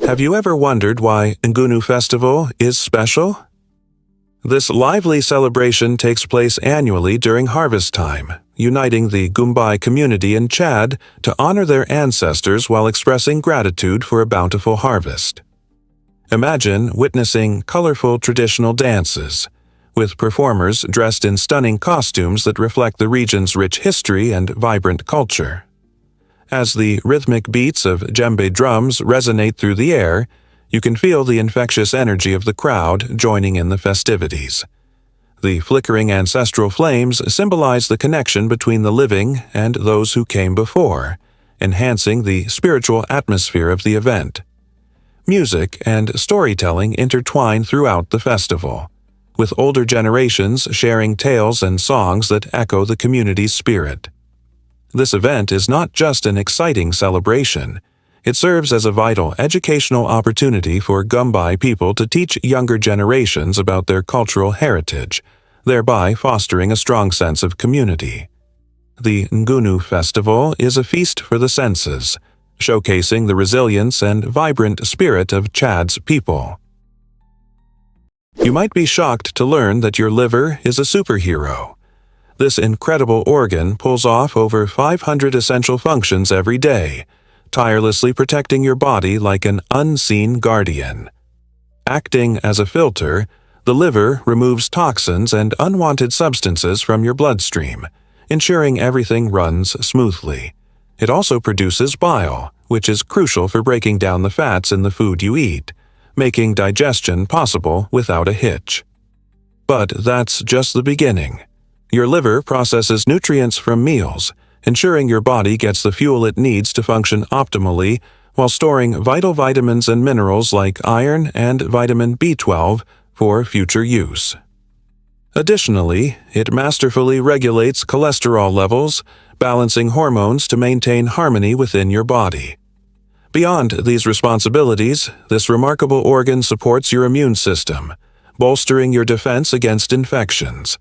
Have you ever wondered why Ngunu Festival is special? This lively celebration takes place annually during harvest time, uniting the Gumbai community in Chad to honor their ancestors while expressing gratitude for a bountiful harvest. Imagine witnessing colorful traditional dances, with performers dressed in stunning costumes that reflect the region's rich history and vibrant culture. As the rhythmic beats of djembe drums resonate through the air, you can feel the infectious energy of the crowd joining in the festivities. The flickering ancestral flames symbolize the connection between the living and those who came before, enhancing the spiritual atmosphere of the event. Music and storytelling intertwine throughout the festival, with older generations sharing tales and songs that echo the community's spirit. This event is not just an exciting celebration. It serves as a vital educational opportunity for Gumbai people to teach younger generations about their cultural heritage, thereby fostering a strong sense of community. The Ngunu Festival is a feast for the senses, showcasing the resilience and vibrant spirit of Chad's people. You might be shocked to learn that your liver is a superhero. This incredible organ pulls off over 500 essential functions every day, tirelessly protecting your body like an unseen guardian. Acting as a filter, the liver removes toxins and unwanted substances from your bloodstream, ensuring everything runs smoothly. It also produces bile, which is crucial for breaking down the fats in the food you eat, making digestion possible without a hitch. But that's just the beginning. Your liver processes nutrients from meals, ensuring your body gets the fuel it needs to function optimally while storing vital vitamins and minerals like iron and vitamin B12 for future use. Additionally, it masterfully regulates cholesterol levels, balancing hormones to maintain harmony within your body. Beyond these responsibilities, this remarkable organ supports your immune system, bolstering your defense against infections.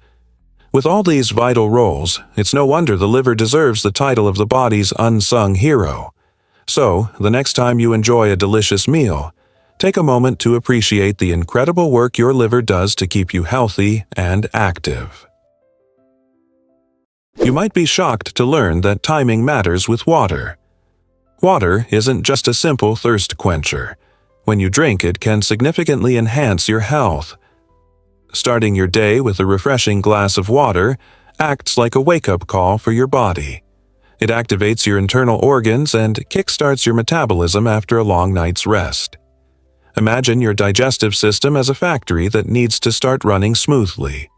With all these vital roles, it's no wonder the liver deserves the title of the body's unsung hero. So, the next time you enjoy a delicious meal, take a moment to appreciate the incredible work your liver does to keep you healthy and active. You might be shocked to learn that timing matters with water. Water isn't just a simple thirst quencher. When you drink, it can significantly enhance your health. Starting your day with a refreshing glass of water acts like a wake-up call for your body. It activates your internal organs and kickstarts your metabolism after a long night's rest. Imagine your digestive system as a factory that needs to start running smoothly.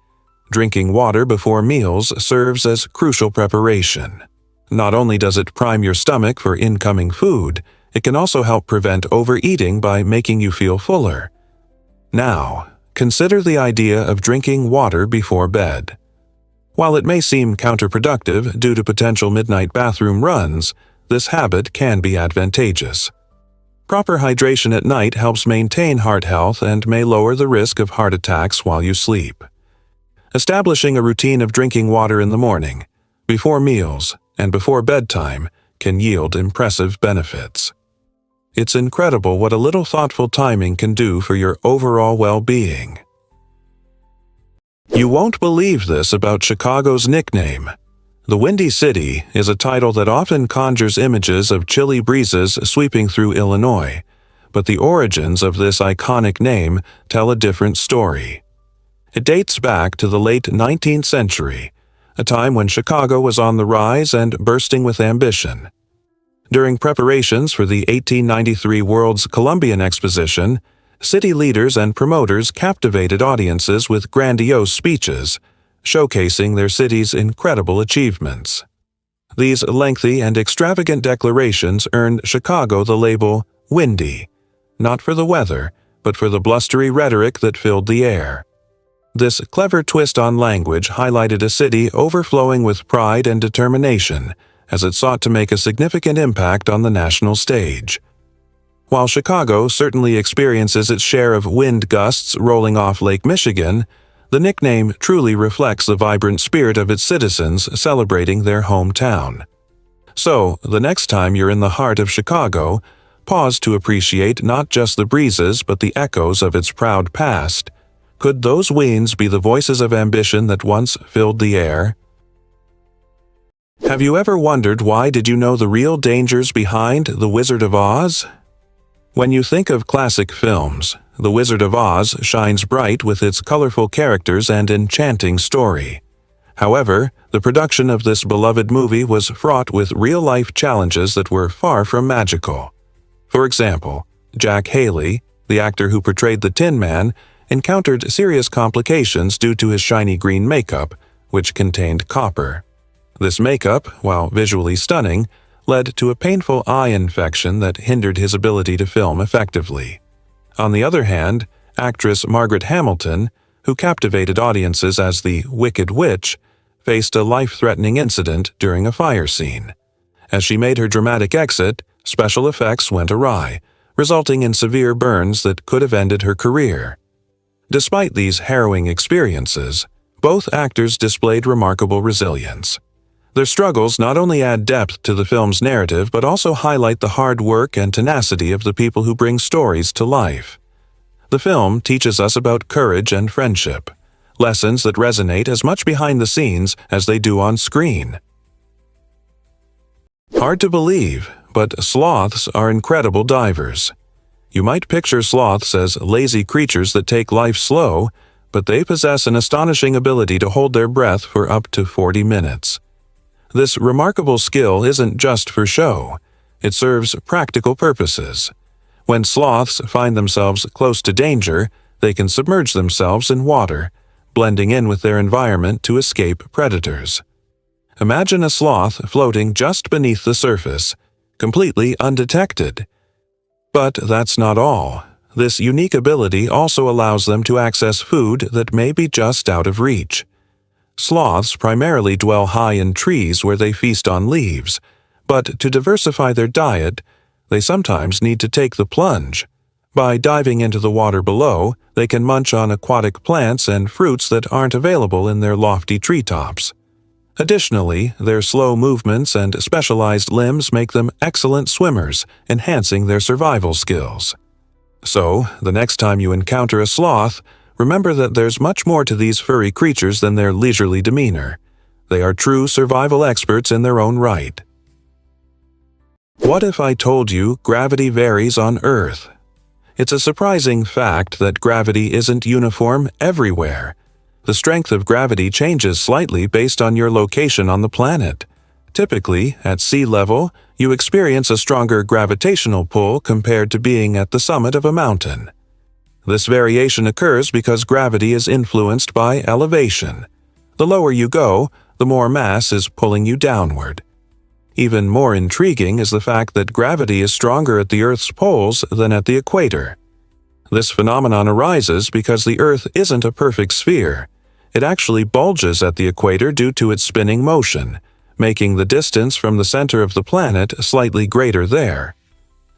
Drinking water before meals serves as crucial preparation. Not only does it prime your stomach for incoming food, it can also help prevent overeating by making you feel fuller. Now, consider the idea of drinking water before bed. While it may seem counterproductive due to potential midnight bathroom runs, this habit can be advantageous. Proper hydration at night helps maintain heart health and may lower the risk of heart attacks while you sleep. Establishing a routine of drinking water in the morning, before meals, and before bedtime can yield impressive benefits. It's incredible what a little thoughtful timing can do for your overall well-being. You won't believe this about Chicago's nickname. The Windy City is a title that often conjures images of chilly breezes sweeping through Illinois, but the origins of this iconic name tell a different story. It dates back to the late 19th century, a time when Chicago was on the rise and bursting with ambition. During preparations for the 1893 World's Columbian Exposition, city leaders and promoters captivated audiences with grandiose speeches, showcasing their city's incredible achievements. These lengthy and extravagant declarations earned Chicago the label Windy, not for the weather, but for the blustery rhetoric that filled the air. This clever twist on language highlighted a city overflowing with pride and determination as it sought to make a significant impact on the national stage. While Chicago certainly experiences its share of wind gusts rolling off Lake Michigan, the nickname truly reflects the vibrant spirit of its citizens celebrating their hometown. So, the next time you're in the heart of Chicago, pause to appreciate not just the breezes but the echoes of its proud past. Could those winds be the voices of ambition that once filled the air? Have you ever wondered why did you know the real dangers behind The Wizard of Oz? When you think of classic films, The Wizard of Oz shines bright with its colorful characters and enchanting story. However, the production of this beloved movie was fraught with real-life challenges that were far from magical. For example, Jack Haley, the actor who portrayed the Tin Man, encountered serious complications due to his shiny green makeup, which contained copper. This makeup, while visually stunning, led to a painful eye infection that hindered his ability to film effectively. On the other hand, actress Margaret Hamilton, who captivated audiences as the Wicked Witch, faced a life-threatening incident during a fire scene. As she made her dramatic exit, special effects went awry, resulting in severe burns that could have ended her career. Despite these harrowing experiences, both actors displayed remarkable resilience. Their struggles not only add depth to the film's narrative but also highlight the hard work and tenacity of the people who bring stories to life. The film teaches us about courage and friendship, lessons that resonate as much behind the scenes as they do on screen. Hard to believe, but sloths are incredible divers. You might picture sloths as lazy creatures that take life slow, but they possess an astonishing ability to hold their breath for up to 40 minutes. This remarkable skill isn't just for show. It serves practical purposes. When sloths find themselves close to danger, they can submerge themselves in water, blending in with their environment to escape predators. Imagine a sloth floating just beneath the surface, completely undetected. But that's not all. This unique ability also allows them to access food that may be just out of reach. Sloths primarily dwell high in trees where they feast on leaves, but to diversify their diet, they sometimes need to take the plunge. By diving into the water below, they can munch on aquatic plants and fruits that aren't available in their lofty treetops. Additionally, their slow movements and specialized limbs make them excellent swimmers, enhancing their survival skills. So, the next time you encounter a sloth, remember that there's much more to these furry creatures than their leisurely demeanor. They are true survival experts in their own right. What if I told you gravity varies on Earth? It's a surprising fact that gravity isn't uniform everywhere. The strength of gravity changes slightly based on your location on the planet. Typically, at sea level, you experience a stronger gravitational pull compared to being at the summit of a mountain. This variation occurs because gravity is influenced by elevation. The lower you go, the more mass is pulling you downward. Even more intriguing is the fact that gravity is stronger at the Earth's poles than at the equator. This phenomenon arises because the Earth isn't a perfect sphere. It actually bulges at the equator due to its spinning motion, making the distance from the center of the planet slightly greater there.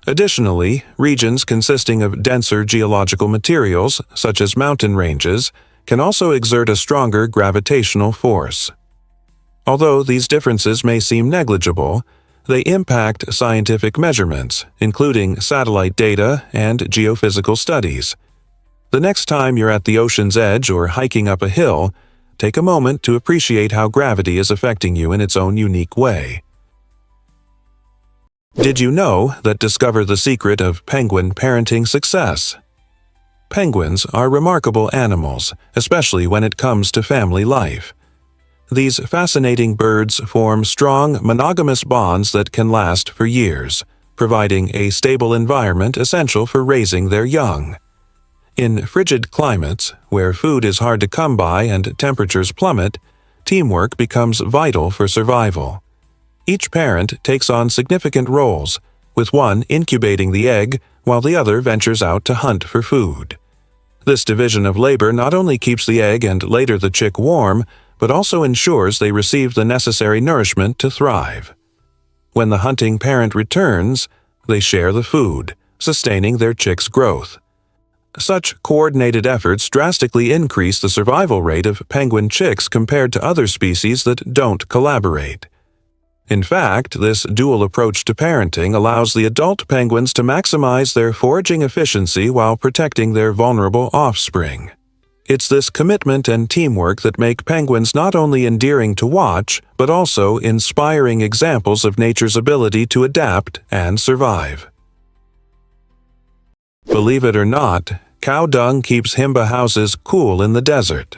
Additionally, regions consisting of denser geological materials, such as mountain ranges, can also exert a stronger gravitational force. Although these differences may seem negligible, they impact scientific measurements, including satellite data and geophysical studies. The next time you're at the ocean's edge or hiking up a hill, take a moment to appreciate how gravity is affecting you in its own unique way. Did you know that discover the secret of penguin parenting success? Penguins are remarkable animals, especially when it comes to family life. These fascinating birds form strong, monogamous bonds that can last for years, providing a stable environment essential for raising their young. In frigid climates, where food is hard to come by and temperatures plummet, teamwork becomes vital for survival. Each parent takes on significant roles, with one incubating the egg while the other ventures out to hunt for food. This division of labor not only keeps the egg and later the chick warm, but also ensures they receive the necessary nourishment to thrive. When the hunting parent returns, they share the food, sustaining their chick's growth. Such coordinated efforts drastically increase the survival rate of penguin chicks compared to other species that don't collaborate. In fact, this dual approach to parenting allows the adult penguins to maximize their foraging efficiency while protecting their vulnerable offspring. It's this commitment and teamwork that make penguins not only endearing to watch, but also inspiring examples of nature's ability to adapt and survive. Believe it or not, cow dung keeps himba houses cool in the desert.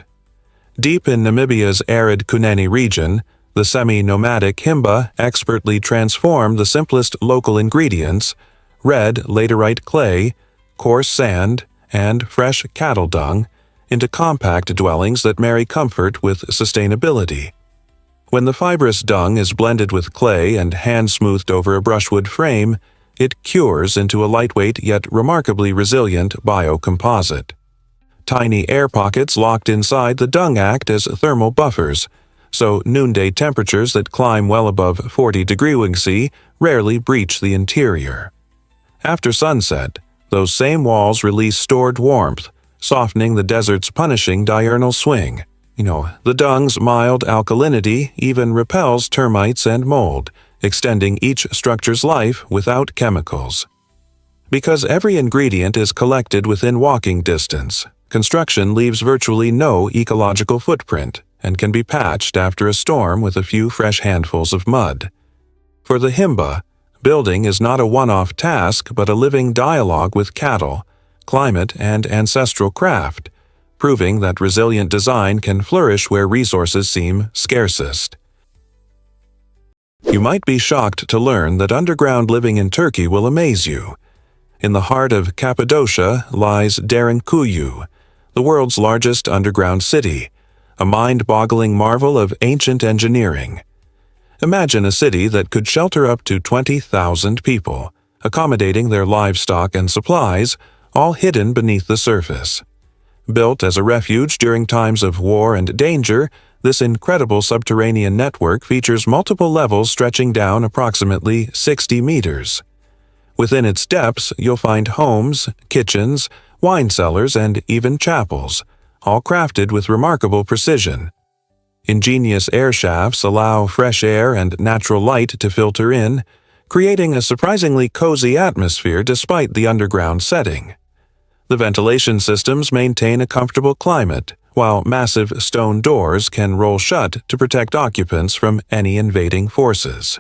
Deep in Namibia's arid Kunene region, the semi-nomadic himba expertly transform the simplest local ingredients, red laterite clay, coarse sand, and fresh cattle dung, into compact dwellings that marry comfort with sustainability. When the fibrous dung is blended with clay and hand-smoothed over a brushwood frame, it cures into a lightweight yet remarkably resilient biocomposite. Tiny air pockets locked inside the dung act as thermal buffers, so noonday temperatures that climb well above 40°C rarely breach the interior. After sunset, those same walls release stored warmth, softening the desert's punishing diurnal swing. The dung's mild alkalinity even repels termites and mold, extending each structure's life without chemicals. Because every ingredient is collected within walking distance, construction leaves virtually no ecological footprint and can be patched after a storm with a few fresh handfuls of mud. For the himba, building is not a one-off task but a living dialogue with cattle, climate, and ancestral craft, proving that resilient design can flourish where resources seem scarcest. You might be shocked to learn that underground living in Turkey will amaze you. In the heart of Cappadocia lies Derinkuyu, the world's largest underground city, a mind-boggling marvel of ancient engineering. Imagine a city that could shelter up to 20,000 people, accommodating their livestock and supplies, all hidden beneath the surface. Built as a refuge during times of war and danger, this incredible subterranean network features multiple levels stretching down approximately 60 meters. Within its depths, you'll find homes, kitchens, wine cellars, and even chapels, all crafted with remarkable precision. Ingenious air shafts allow fresh air and natural light to filter in, creating a surprisingly cozy atmosphere despite the underground setting. The ventilation systems maintain a comfortable climate, while massive stone doors can roll shut to protect occupants from any invading forces.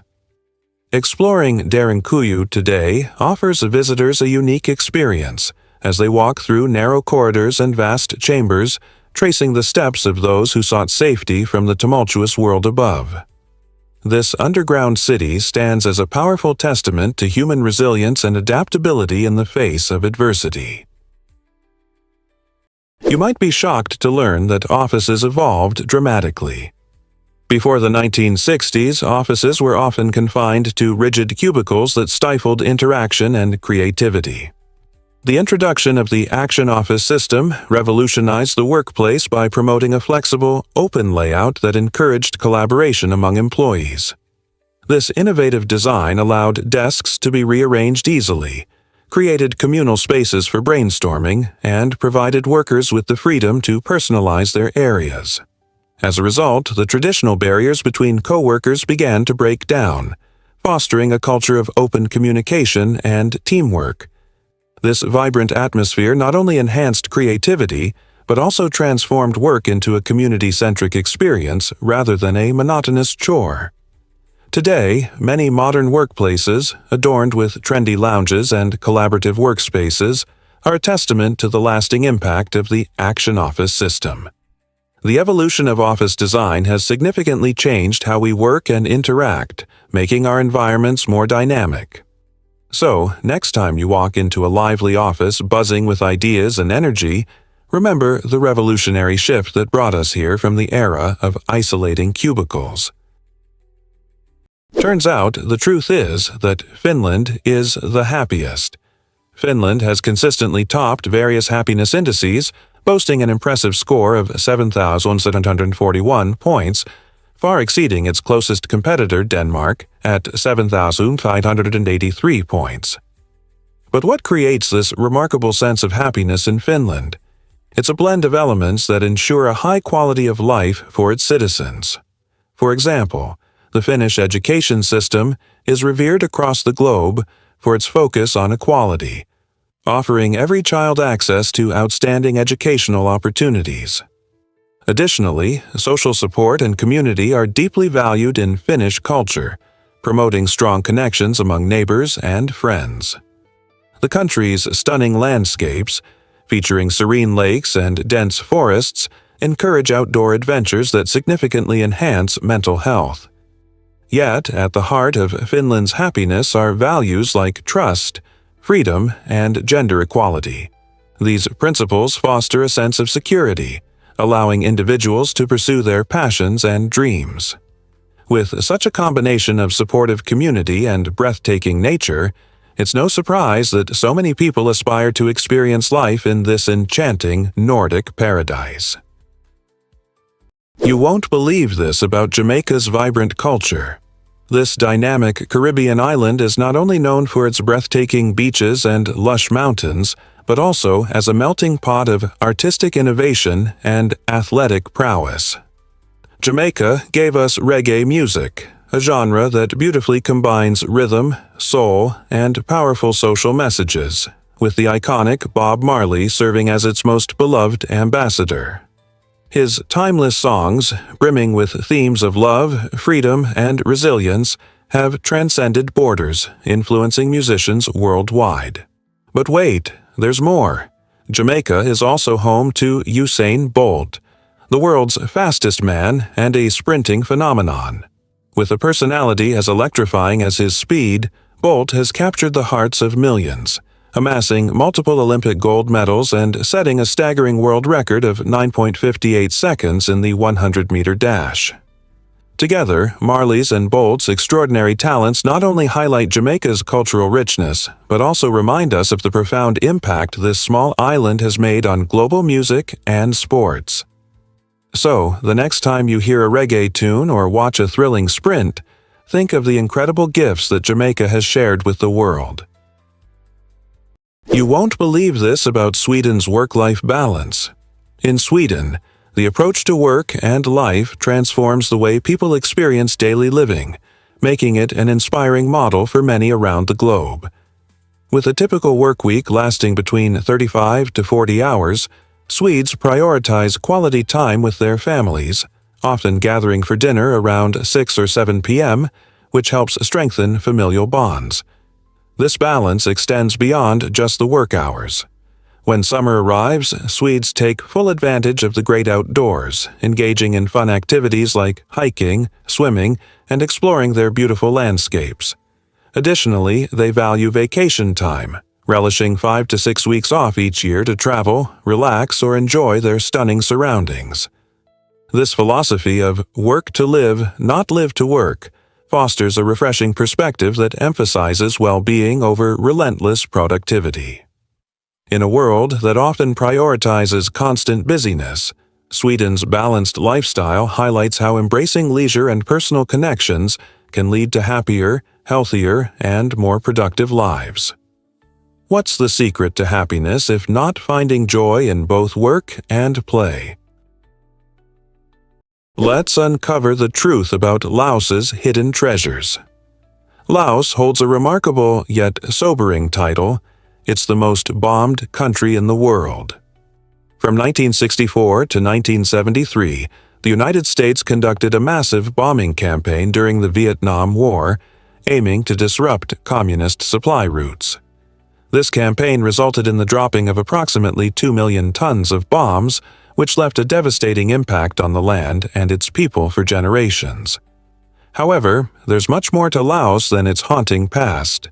Exploring Derinkuyu today offers visitors a unique experience as they walk through narrow corridors and vast chambers, tracing the steps of those who sought safety from the tumultuous world above. This underground city stands as a powerful testament to human resilience and adaptability in the face of adversity. You might be shocked to learn that offices evolved dramatically. Before the 1960s, offices were often confined to rigid cubicles that stifled interaction and creativity. The introduction of the Action Office system revolutionized the workplace by promoting a flexible, open layout that encouraged collaboration among employees. This innovative design allowed desks to be rearranged easily, created communal spaces for brainstorming, and provided workers with the freedom to personalize their areas. As a result, the traditional barriers between co-workers began to break down, fostering a culture of open communication and teamwork. This vibrant atmosphere not only enhanced creativity, but also transformed work into a community-centric experience rather than a monotonous chore. Today, many modern workplaces, adorned with trendy lounges and collaborative workspaces, are a testament to the lasting impact of the Action Office system. The evolution of office design has significantly changed how we work and interact, making our environments more dynamic. So, next time you walk into a lively office buzzing with ideas and energy, remember the revolutionary shift that brought us here from the era of isolating cubicles. Turns out, the truth is that Finland is the happiest. Finland has consistently topped various happiness indices, boasting an impressive score of 7,741 points, far exceeding its closest competitor, Denmark, at 7,583 points. But what creates this remarkable sense of happiness in Finland? It's a blend of elements that ensure a high quality of life for its citizens. For example, The Finnish education system is revered across the globe for its focus on equality, offering every child access to outstanding educational opportunities. Additionally, social support and community are deeply valued in Finnish culture, promoting strong connections among neighbors and friends. The country's stunning landscapes, featuring serene lakes and dense forests, encourage outdoor adventures that significantly enhance mental health. Yet, at the heart of Finland's happiness are values like trust, freedom, and gender equality. These principles foster a sense of security, allowing individuals to pursue their passions and dreams. With such a combination of supportive community and breathtaking nature, it's no surprise that so many people aspire to experience life in this enchanting Nordic paradise. You won't believe this about Jamaica's vibrant culture. This dynamic Caribbean island is not only known for its breathtaking beaches and lush mountains, but also as a melting pot of artistic innovation and athletic prowess. Jamaica gave us reggae music, a genre that beautifully combines rhythm, soul, and powerful social messages, with the iconic Bob Marley serving as its most beloved ambassador. His timeless songs, brimming with themes of love, freedom, and resilience, have transcended borders, influencing musicians worldwide. But wait, there's more. Jamaica is also home to Usain Bolt, the world's fastest man and a sprinting phenomenon. With a personality as electrifying as his speed, Bolt has captured the hearts of millions, amassing multiple Olympic gold medals and setting a staggering world record of 9.58 seconds in the 100-meter dash. Together, Marley's and Bolt's extraordinary talents not only highlight Jamaica's cultural richness, but also remind us of the profound impact this small island has made on global music and sports. So, the next time you hear a reggae tune or watch a thrilling sprint, think of the incredible gifts that Jamaica has shared with the world. You won't believe this about Sweden's work-life balance. In Sweden, the approach to work and life transforms the way people experience daily living, making it an inspiring model for many around the globe. With a typical work week lasting between 35 to 40 hours, Swedes prioritize quality time with their families, often gathering for dinner around 6 or 7 p.m., which helps strengthen familial bonds. This balance extends beyond just the work hours. When summer arrives, Swedes take full advantage of the great outdoors, engaging in fun activities like hiking, swimming, and exploring their beautiful landscapes. Additionally, they value vacation time, relishing 5 to 6 weeks off each year to travel, relax, or enjoy their stunning surroundings. This philosophy of work to live, not live to work, fosters a refreshing perspective that emphasizes well-being over relentless productivity. In a world that often prioritizes constant busyness, Sweden's balanced lifestyle highlights how embracing leisure and personal connections can lead to happier, healthier, and more productive lives. What's the secret to happiness if not finding joy in both work and play? Let's uncover the truth about Laos's hidden treasures. Laos holds a remarkable yet sobering title. It's the most bombed country in the world. From 1964 to 1973, the United States conducted a massive bombing campaign during the Vietnam War, aiming to disrupt communist supply routes. This campaign resulted in the dropping of approximately 2 million tons of bombs, which left a devastating impact on the land and its people for generations. However, there's much more to Laos than its haunting past.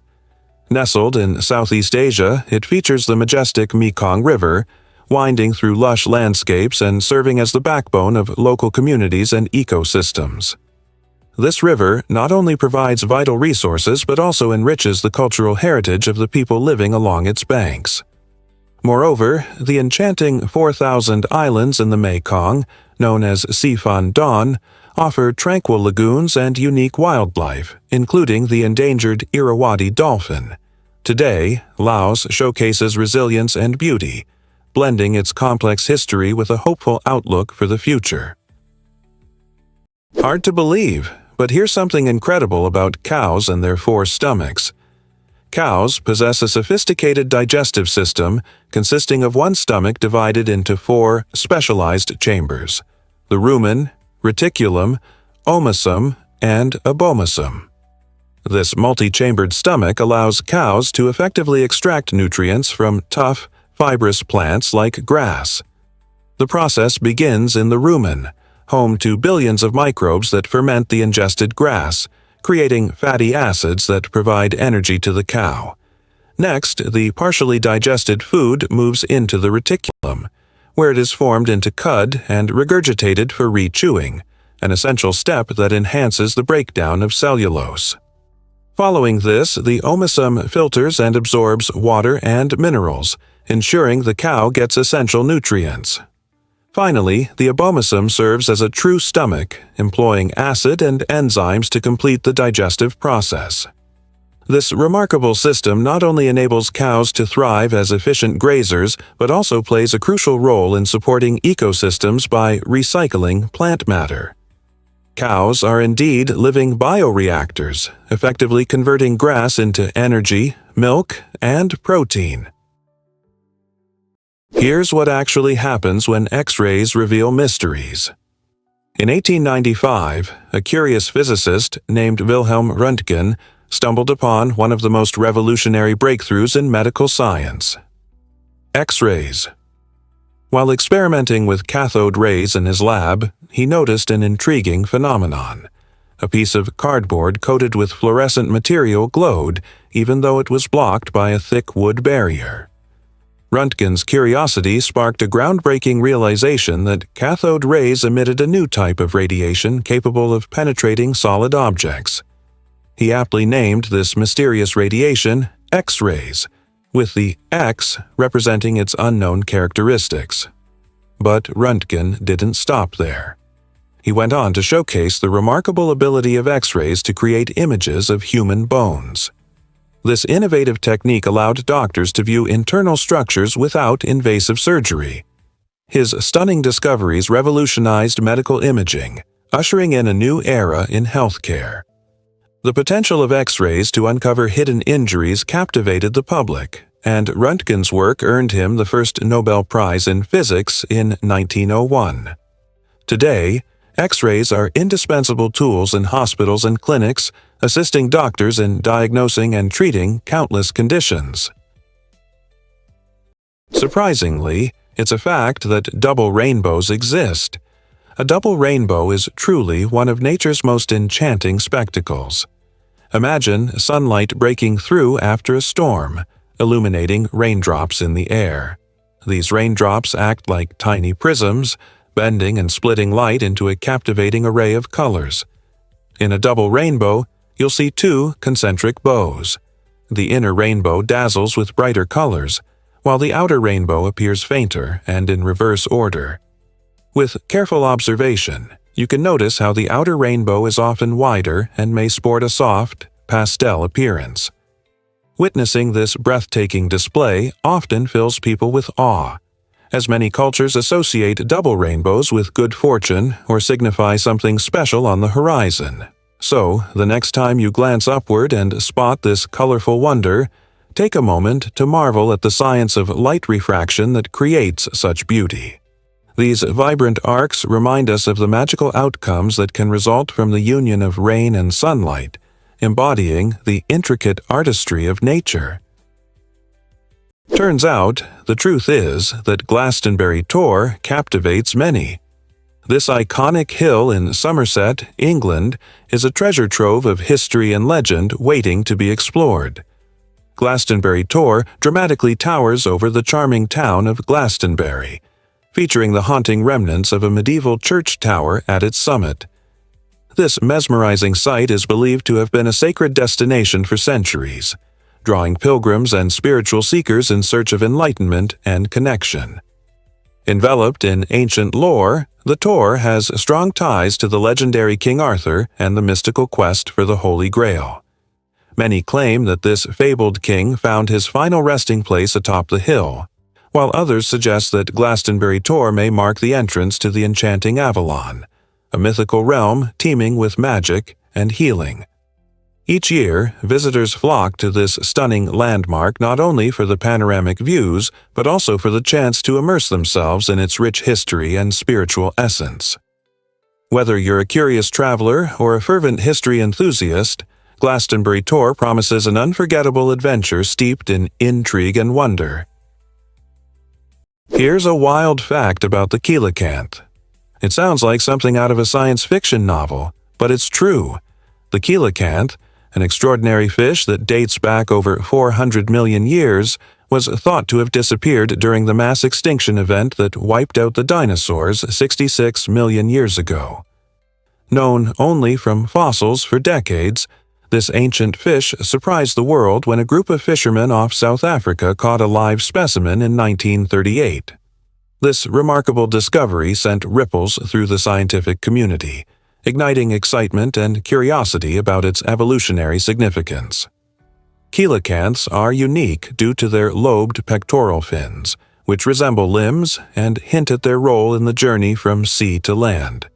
Nestled in Southeast Asia, it features the majestic Mekong River, winding through lush landscapes and serving as the backbone of local communities and ecosystems. This river not only provides vital resources but also enriches the cultural heritage of the people living along its banks. Moreover, the enchanting 4,000 islands in the Mekong, known as Siphan Don, offer tranquil lagoons and unique wildlife, including the endangered Irrawaddy dolphin. Today, Laos showcases resilience and beauty, blending its complex history with a hopeful outlook for the future. Hard to believe, But here's something incredible about cows and their 4 stomachs. Cows possess a sophisticated digestive system consisting of one stomach divided into 4 specialized chambers: the rumen, reticulum, omasum, and abomasum. This multi-chambered stomach allows cows to effectively extract nutrients from tough, fibrous plants like grass. The process begins in the rumen, home to billions of microbes that ferment the ingested grass, creating fatty acids that provide energy to the cow. Next, the partially digested food moves into the reticulum, where it is formed into cud and regurgitated for re-chewing, an essential step that enhances the breakdown of cellulose. Following this, the omasum filters and absorbs water and minerals, ensuring the cow gets essential nutrients. Finally, the abomasum serves as a true stomach, employing acid and enzymes to complete the digestive process. This remarkable system not only enables cows to thrive as efficient grazers, but also plays a crucial role in supporting ecosystems by recycling plant matter. Cows are indeed living bioreactors, effectively converting grass into energy, milk, and protein. Here's what actually happens when X-rays reveal mysteries. In 1895, a curious physicist named Wilhelm Röntgen stumbled upon one of the most revolutionary breakthroughs in medical science: X-rays. While experimenting with cathode rays in his lab, he noticed an intriguing phenomenon. A piece of cardboard coated with fluorescent material glowed, even though it was blocked by a thick wood barrier. Röntgen's curiosity sparked a groundbreaking realization that cathode rays emitted a new type of radiation capable of penetrating solid objects. He aptly named this mysterious radiation X-rays, with the X representing its unknown characteristics. But Röntgen didn't stop there. He went on to showcase the remarkable ability of X-rays to create images of human bones. This innovative technique allowed doctors to view internal structures without invasive surgery. His stunning discoveries revolutionized medical imaging, ushering in a new era in healthcare. The potential of X-rays to uncover hidden injuries captivated the public, and Röntgen's work earned him the first Nobel Prize in Physics in 1901. Today, X-rays are indispensable tools in hospitals and clinics, assisting doctors in diagnosing and treating countless conditions. Surprisingly, it's a fact that double rainbows exist. A double rainbow is truly one of nature's most enchanting spectacles. Imagine sunlight breaking through after a storm, illuminating raindrops in the air. These raindrops act like tiny prisms, bending and splitting light into a captivating array of colors. In a double rainbow, you'll see 2 concentric bows. The inner rainbow dazzles with brighter colors, while the outer rainbow appears fainter and in reverse order. With careful observation, you can notice how the outer rainbow is often wider and may sport a soft, pastel appearance. Witnessing this breathtaking display often fills people with awe, as many cultures associate double rainbows with good fortune or signify something special on the horizon. So, the next time you glance upward and spot this colorful wonder, take a moment to marvel at the science of light refraction that creates such beauty. These vibrant arcs remind us of the magical outcomes that can result from the union of rain and sunlight, embodying the intricate artistry of nature. Turns out, the truth is that Glastonbury Tor captivates many. This iconic hill in Somerset, England, is a treasure trove of history and legend waiting to be explored. Glastonbury Tor dramatically towers over the charming town of Glastonbury, featuring the haunting remnants of a medieval church tower at its summit. This mesmerizing site is believed to have been a sacred destination for centuries, drawing pilgrims and spiritual seekers in search of enlightenment and connection. Enveloped in ancient lore, the Tor has strong ties to the legendary King Arthur and the mystical quest for the Holy Grail. Many claim that this fabled king found his final resting place atop the hill, while others suggest that Glastonbury Tor may mark the entrance to the enchanting Avalon, a mythical realm teeming with magic and healing. Each year, visitors flock to this stunning landmark not only for the panoramic views, but also for the chance to immerse themselves in its rich history and spiritual essence. Whether you're a curious traveler or a fervent history enthusiast, Glastonbury Tour promises an unforgettable adventure steeped in intrigue and wonder. Here's a wild fact about the coelacanth. It sounds like something out of a science fiction novel, but it's true. The coelacanth, an extraordinary fish that dates back over 400 million years, was thought to have disappeared during the mass extinction event that wiped out the dinosaurs 66 million years ago. Known only from fossils for decades, this ancient fish surprised the world when a group of fishermen off South Africa caught a live specimen in 1938. This remarkable discovery sent ripples through the scientific community, igniting excitement and curiosity about its evolutionary significance. Coelacanths are unique due to their lobed pectoral fins, which resemble limbs and hint at their role in the journey from sea to land.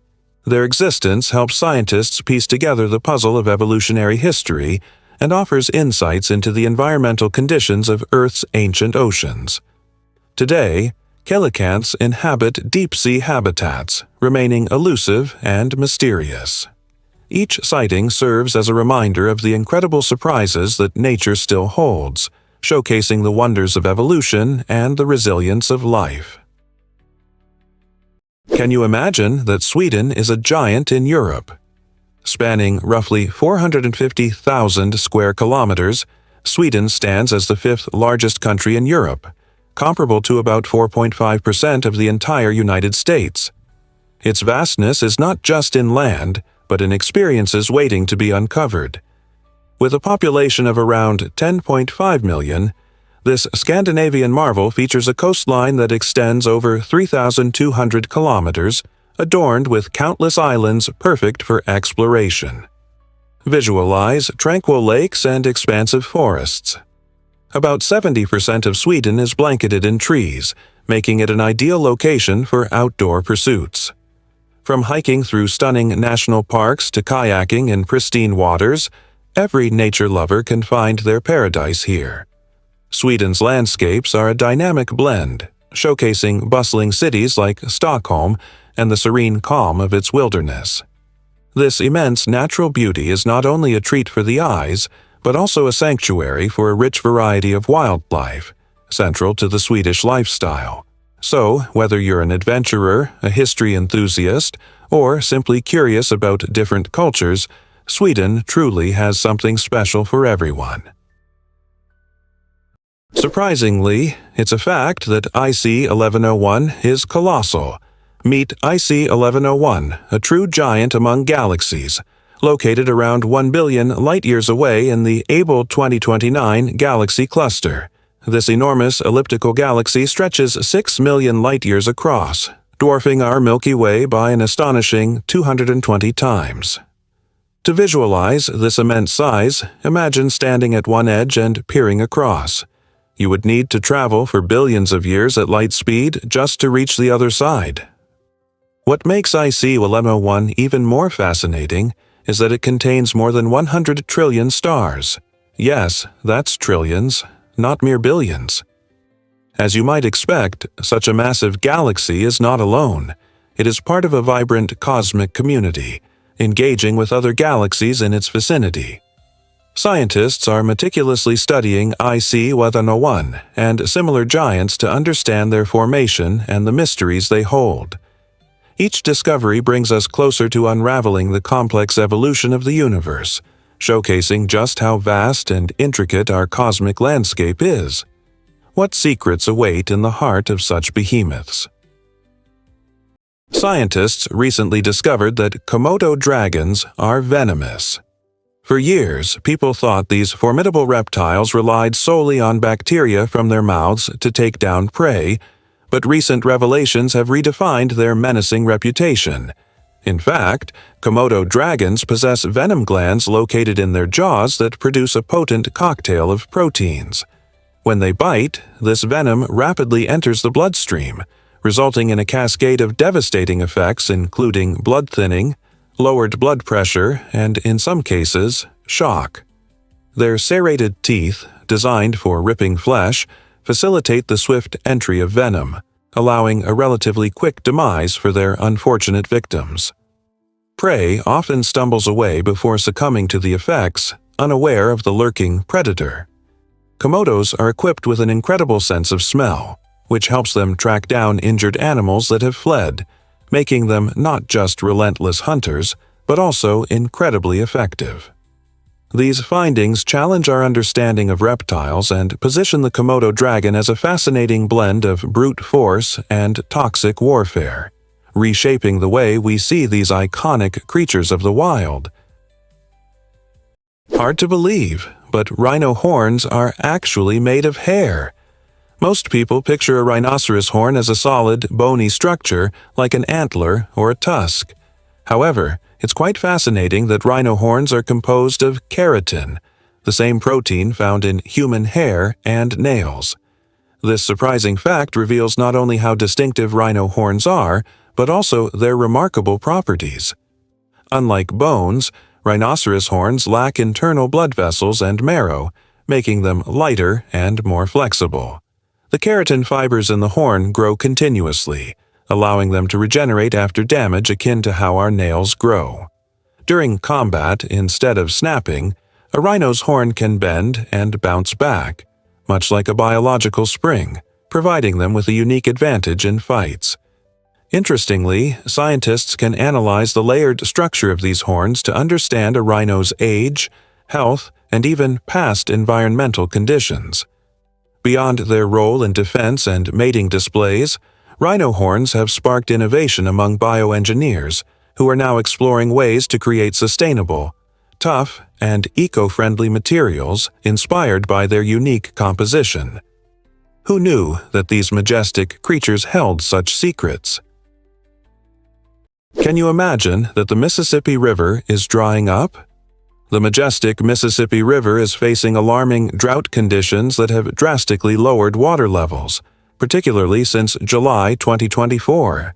Their existence helps scientists piece together the puzzle of evolutionary history and offers insights into the environmental conditions of Earth's ancient oceans. Today, coelacanths inhabit deep-sea habitats, remaining elusive and mysterious. Each sighting serves as a reminder of the incredible surprises that nature still holds, showcasing the wonders of evolution and the resilience of life. Can you imagine that Sweden is a giant in Europe? Spanning roughly 450,000 square kilometers, Sweden stands as the fifth largest country in Europe, comparable to about 4.5% of the entire United States. Its vastness is not just in land, but in experiences waiting to be uncovered. With a population of around 10.5 million, this Scandinavian marvel features a coastline that extends over 3,200 kilometers, adorned with countless islands perfect for exploration. Visualize tranquil lakes and expansive forests. About 70% of Sweden is blanketed in trees, making it an ideal location for outdoor pursuits. From hiking through stunning national parks to kayaking in pristine waters, every nature lover can find their paradise here. Sweden's landscapes are a dynamic blend, showcasing bustling cities like Stockholm and the serene calm of its wilderness. This immense natural beauty is not only a treat for the eyes, but also a sanctuary for a rich variety of wildlife, central to the Swedish lifestyle. So, whether you're an adventurer, a history enthusiast, or simply curious about different cultures, Sweden truly has something special for everyone. Surprisingly, it's a fact that IC 1101 is colossal. Meet IC 1101, a true giant among galaxies, located around 1 billion light-years away in the Abell 2029 galaxy cluster. This enormous elliptical galaxy stretches 6 million light-years across, dwarfing our Milky Way by an astonishing 220 times. To visualize this immense size, imagine standing at one edge and peering across. You would need to travel for billions of years at light speed just to reach the other side. What makes IC 1101 even more fascinating is that it contains more than 100 trillion stars. Yes, that's trillions, not mere billions. As you might expect, such a massive galaxy is not alone. It is part of a vibrant cosmic community, engaging with other galaxies in its vicinity. Scientists are meticulously studying IC 1101 and similar giants to understand their formation and the mysteries they hold. Each discovery brings us closer to unraveling the complex evolution of the universe, showcasing just how vast and intricate our cosmic landscape is. What secrets await in the heart of such behemoths? Scientists recently discovered that Komodo dragons are venomous. For years, people thought these formidable reptiles relied solely on bacteria from their mouths to take down prey, but recent revelations have redefined their menacing reputation. In fact, Komodo dragons possess venom glands located in their jaws that produce a potent cocktail of proteins. When they bite, this venom rapidly enters the bloodstream, resulting in a cascade of devastating effects including blood thinning, lowered blood pressure, and in some cases, shock. Their serrated teeth, designed for ripping flesh, facilitate the swift entry of venom, allowing a relatively quick demise for their unfortunate victims. Prey often stumbles away before succumbing to the effects, unaware of the lurking predator. Komodos are equipped with an incredible sense of smell, which helps them track down injured animals that have fled, making them not just relentless hunters, but also incredibly effective. These findings challenge our understanding of reptiles and position the Komodo dragon as a fascinating blend of brute force and toxic warfare, reshaping the way we see these iconic creatures of the wild. Hard to believe, but rhino horns are actually made of hair. Most people picture a rhinoceros horn as a solid, bony structure like an antler or a tusk. However, it's quite fascinating that rhino horns are composed of keratin, the same protein found in human hair and nails. This surprising fact reveals not only how distinctive rhino horns are, but also their remarkable properties. Unlike bones, rhinoceros horns lack internal blood vessels and marrow, making them lighter and more flexible. The keratin fibers in the horn grow continuously, allowing them to regenerate after damage akin to how our nails grow. During combat, instead of snapping, a rhino's horn can bend and bounce back, much like a biological spring, providing them with a unique advantage in fights. Interestingly, scientists can analyze the layered structure of these horns to understand a rhino's age, health, and even past environmental conditions. Beyond their role in defense and mating displays, rhino horns have sparked innovation among bioengineers, who are now exploring ways to create sustainable, tough, and eco-friendly materials inspired by their unique composition. Who knew that these majestic creatures held such secrets? Can you imagine that the Mississippi River is drying up? The majestic Mississippi River is facing alarming drought conditions that have drastically lowered water levels, particularly since July 2024.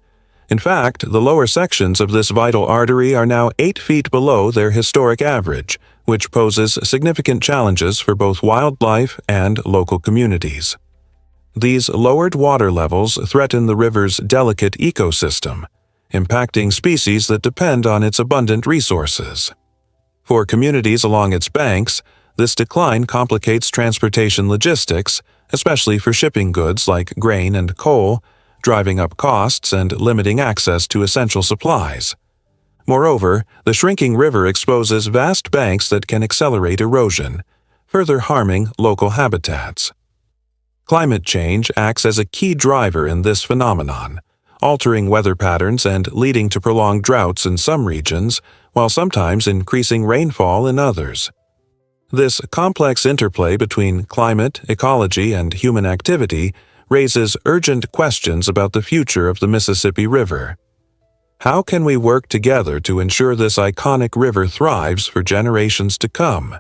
In fact, the lower sections of this vital artery are now 8 feet below their historic average, which poses significant challenges for both wildlife and local communities. These lowered water levels threaten the river's delicate ecosystem, impacting species that depend on its abundant resources. For communities along its banks, this decline complicates transportation logistics, especially for shipping goods like grain and coal, driving up costs and limiting access to essential supplies. Moreover, the shrinking river exposes vast banks that can accelerate erosion, further harming local habitats. Climate change acts as a key driver in this phenomenon, altering weather patterns and leading to prolonged droughts in some regions, while sometimes increasing rainfall in others. This complex interplay between climate, ecology, and human activity raises urgent questions about the future of the Mississippi River. How can we work together to ensure this iconic river thrives for generations to come?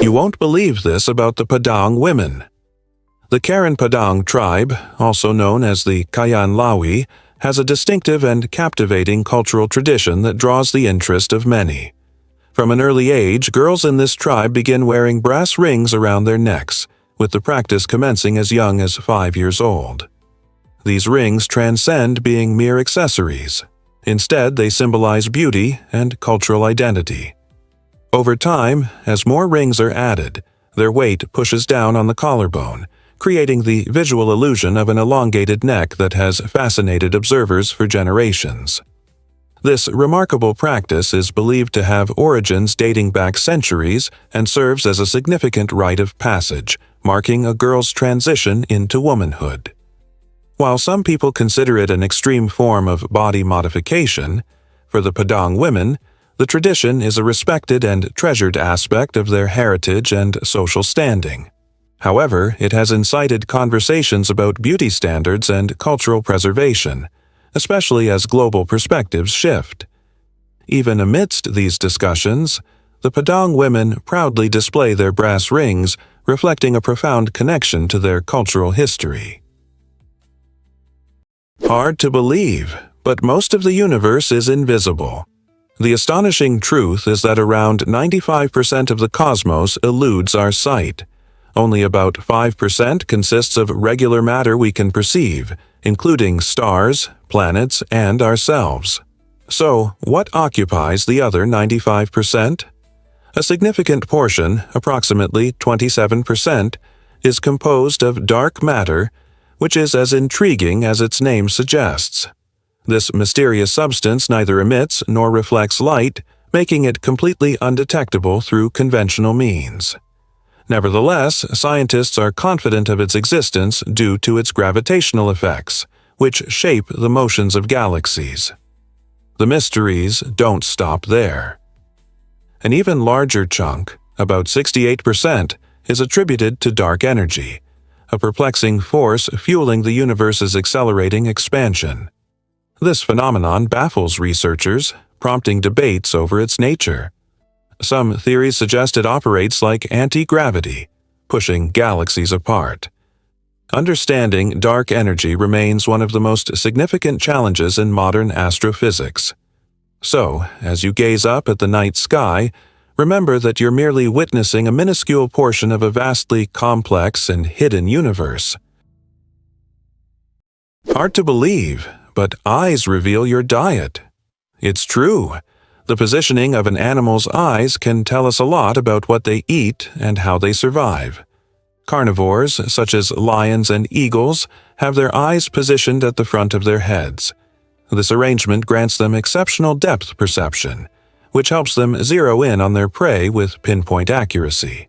You won't believe this about the Padang women. The Karen Padang tribe, also known as the Kayan Lawi, has a distinctive and captivating cultural tradition that draws the interest of many. From an early age, girls in this tribe begin wearing brass rings around their necks, with the practice commencing as young as 5 years old. These rings transcend being mere accessories. Instead, they symbolize beauty and cultural identity. Over time, as more rings are added, their weight pushes down on the collarbone, creating the visual illusion of an elongated neck that has fascinated observers for generations. This remarkable practice is believed to have origins dating back centuries and serves as a significant rite of passage, marking a girl's transition into womanhood. While some people consider it an extreme form of body modification, for the Padang women, the tradition is a respected and treasured aspect of their heritage and social standing. However, it has incited conversations about beauty standards and cultural preservation, especially as global perspectives shift. Even amidst these discussions, the Padang women proudly display their brass rings, reflecting a profound connection to their cultural history. Hard to believe, But most of the universe is invisible. The astonishing truth is that around 95% of the cosmos eludes our sight. Only about 5% consists of regular matter we can perceive, including stars, planets, and ourselves. So, what occupies the other 95%? A significant portion, approximately 27%, is composed of dark matter, which is as intriguing as its name suggests. This mysterious substance neither emits nor reflects light, making it completely undetectable through conventional means. Nevertheless, scientists are confident of its existence due to its gravitational effects, which shape the motions of galaxies. The mysteries don't stop there. An even larger chunk, about 68%, is attributed to dark energy, a perplexing force fueling the universe's accelerating expansion. This phenomenon baffles researchers, prompting debates over its nature. Some theories suggest it operates like anti-gravity, pushing galaxies apart. Understanding dark energy remains one of the most significant challenges in modern astrophysics. So, as you gaze up at the night sky, remember that you're merely witnessing a minuscule portion of a vastly complex and hidden universe. Hard to believe, but eyes reveal your diet. It's true. The positioning of an animal's eyes can tell us a lot about what they eat and how they survive. Carnivores, such as lions and eagles, have their eyes positioned at the front of their heads. This arrangement grants them exceptional depth perception, which helps them zero in on their prey with pinpoint accuracy.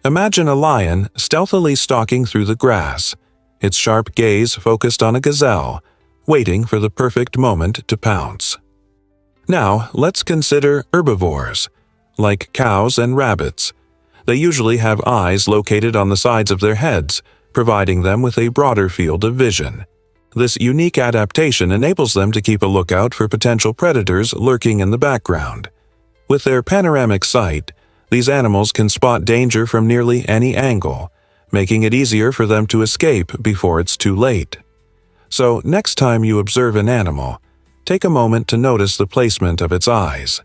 Imagine a lion stealthily stalking through the grass, its sharp gaze focused on a gazelle, waiting for the perfect moment to pounce. Now, let's consider herbivores, like cows and rabbits. They usually have eyes located on the sides of their heads, providing them with a broader field of vision. This unique adaptation enables them to keep a lookout for potential predators lurking in the background. With their panoramic sight, these animals can spot danger from nearly any angle, making it easier for them to escape before it's too late. So, next time you observe an animal, take a moment to notice the placement of its eyes.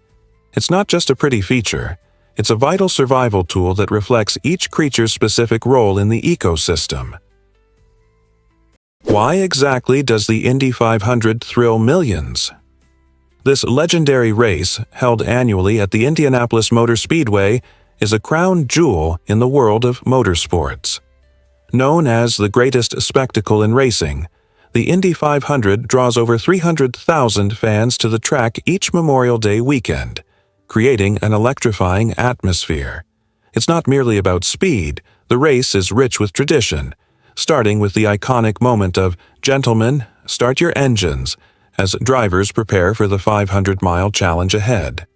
It's not just a pretty feature, it's a vital survival tool that reflects each creature's specific role in the ecosystem. Why exactly does the Indy 500 thrill millions? This legendary race, held annually at the Indianapolis Motor Speedway, is a crown jewel in the world of motorsports. Known as the greatest spectacle in racing, the Indy 500 draws over 300,000 fans to the track each Memorial Day weekend, creating an electrifying atmosphere. It's not merely about speed, the race is rich with tradition, starting with the iconic moment of "Gentlemen, start your engines," as drivers prepare for the 500-mile challenge ahead.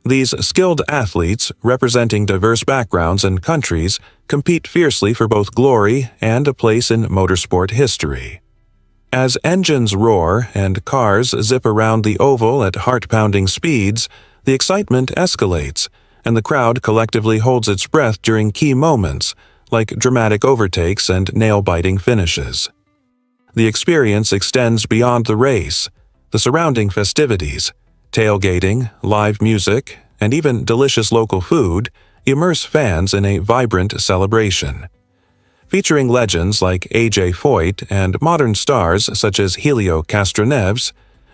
These skilled athletes, representing diverse backgrounds and countries, compete fiercely for both glory and a place in motorsport history. As engines roar and cars zip around the oval at heart-pounding speeds, the excitement escalates, and the crowd collectively holds its breath during key moments, like dramatic overtakes and nail-biting finishes. The experience extends beyond the race. The surrounding festivities, tailgating, live music, and even delicious local food immerse fans in a vibrant celebration. Featuring legends like A.J. Foyt and modern stars such as Helio Castroneves,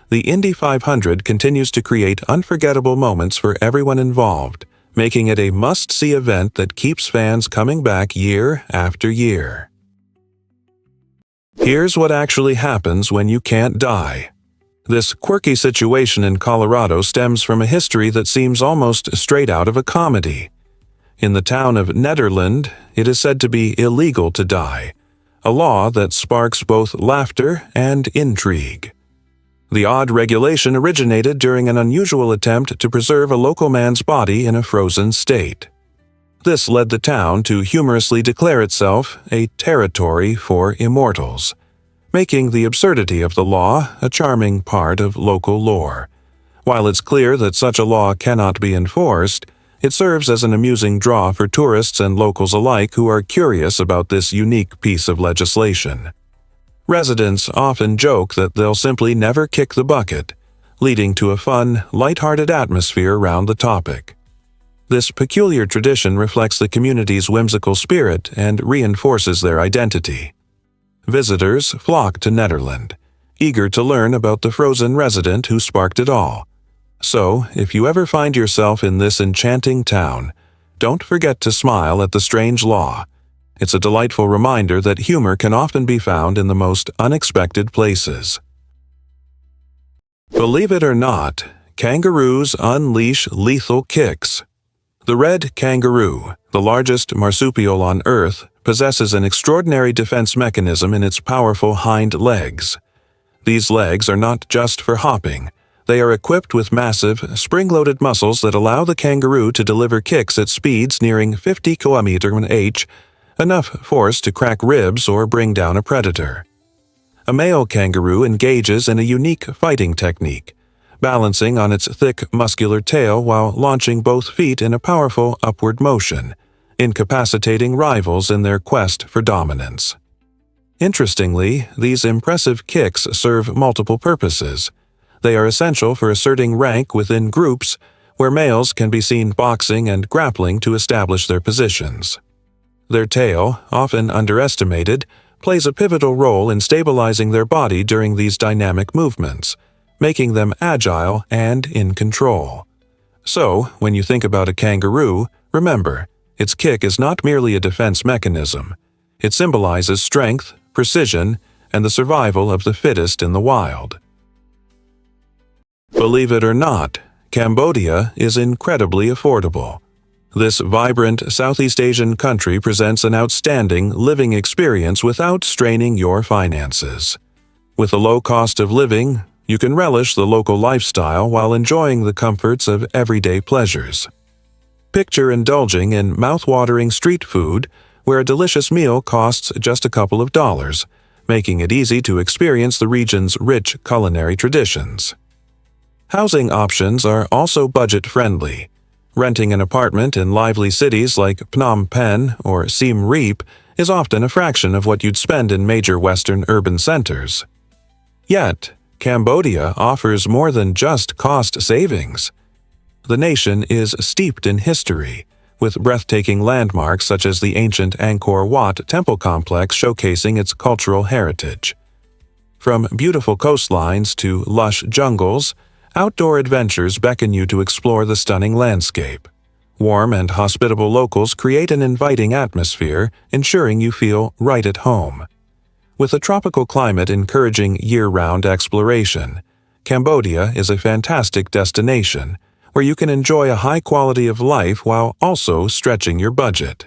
the Indy 500 continues to create unforgettable moments for everyone involved, making it a must-see event that keeps fans coming back year after year. Here's what actually happens when you can't die. This quirky situation in Colorado stems from a history that seems almost straight out of a comedy. In the town of Nederland, it is said to be illegal to die, a law that sparks both laughter and intrigue. The odd regulation originated during an unusual attempt to preserve a local man's body in a frozen state. This led the town to humorously declare itself a territory for immortals, making the absurdity of the law a charming part of local lore. While it's clear that such a law cannot be enforced, it serves as an amusing draw for tourists and locals alike who are curious about this unique piece of legislation. Residents often joke that they'll simply never kick the bucket, leading to a fun, lighthearted atmosphere around the topic. This peculiar tradition reflects the community's whimsical spirit and reinforces their identity. Visitors flock to Netherlands, eager to learn about the frozen resident who sparked it all. So, if you ever find yourself in this enchanting town, don't forget to smile at the strange law. It's a delightful reminder that humor can often be found in the most unexpected places. Believe it or not, kangaroos unleash lethal kicks. The red kangaroo, the largest marsupial on Earth, possesses an extraordinary defense mechanism in its powerful hind legs. These legs are not just for hopping. They are equipped with massive, spring-loaded muscles that allow the kangaroo to deliver kicks at speeds nearing 50 km/h, enough force to crack ribs or bring down a predator. A male kangaroo engages in a unique fighting technique, balancing on its thick, muscular tail while launching both feet in a powerful upward motion, incapacitating rivals in their quest for dominance. Interestingly, these impressive kicks serve multiple purposes. They are essential for asserting rank within groups, where males can be seen boxing and grappling to establish their positions. Their tail, often underestimated, plays a pivotal role in stabilizing their body during these dynamic movements, making them agile and in control. So, when you think about a kangaroo, remember, its kick is not merely a defense mechanism. It symbolizes strength, precision, and the survival of the fittest in the wild. Believe it or not, Cambodia is incredibly affordable. This vibrant Southeast Asian country presents an outstanding living experience without straining your finances. With a low cost of living, you can relish the local lifestyle while enjoying the comforts of everyday pleasures. Picture indulging in mouth-watering street food where a delicious meal costs just a couple of dollars, making it easy to experience the region's rich culinary traditions. Housing options are also budget-friendly. Renting an apartment in lively cities like Phnom Penh or Siem Reap is often a fraction of what you'd spend in major Western urban centers. Yet, Cambodia offers more than just cost savings. The nation is steeped in history, with breathtaking landmarks such as the ancient Angkor Wat temple complex showcasing its cultural heritage. From beautiful coastlines to lush jungles, outdoor adventures beckon you to explore the stunning landscape. Warm and hospitable locals create an inviting atmosphere, ensuring you feel right at home. With a tropical climate encouraging year-round exploration, Cambodia is a fantastic destination where you can enjoy a high quality of life while also stretching your budget.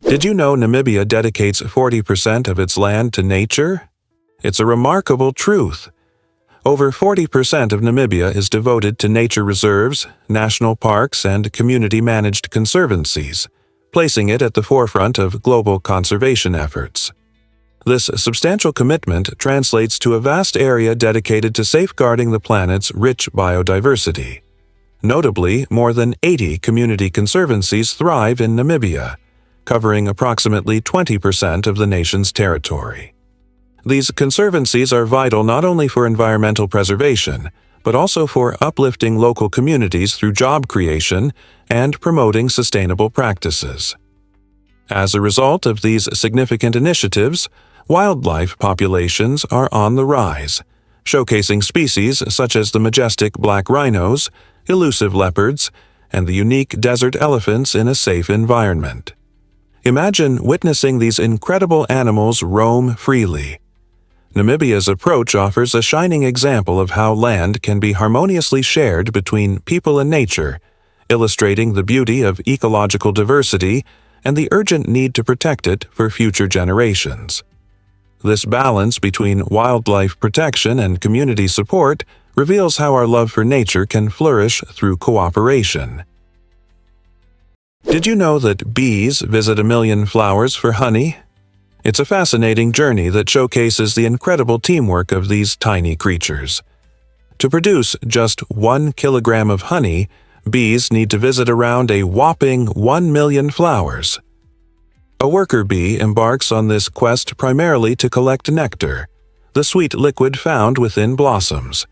Did you know Namibia dedicates 40% of its land to nature? It's a remarkable truth. Over 40% of Namibia is devoted to nature reserves, national parks, and community-managed conservancies, placing it at the forefront of global conservation efforts. This substantial commitment translates to a vast area dedicated to safeguarding the planet's rich biodiversity. Notably, more than 80 community conservancies thrive in Namibia, covering approximately 20% of the nation's territory. These conservancies are vital not only for environmental preservation, but also for uplifting local communities through job creation and promoting sustainable practices. As a result of these significant initiatives, wildlife populations are on the rise, showcasing species such as the majestic black rhinos, elusive leopards, and the unique desert elephants in a safe environment. Imagine witnessing these incredible animals roam freely. Namibia's approach offers a shining example of how land can be harmoniously shared between people and nature, illustrating the beauty of ecological diversity and the urgent need to protect it for future generations. This balance between wildlife protection and community support reveals how our love for nature can flourish through cooperation. Did you know that bees visit 1 million flowers for honey? It's a fascinating journey that showcases the incredible teamwork of these tiny creatures. To produce just 1 kilogram of honey, bees need to visit around a whopping 1 million flowers. A worker bee embarks on this quest primarily to collect nectar, the sweet liquid found within blossoms.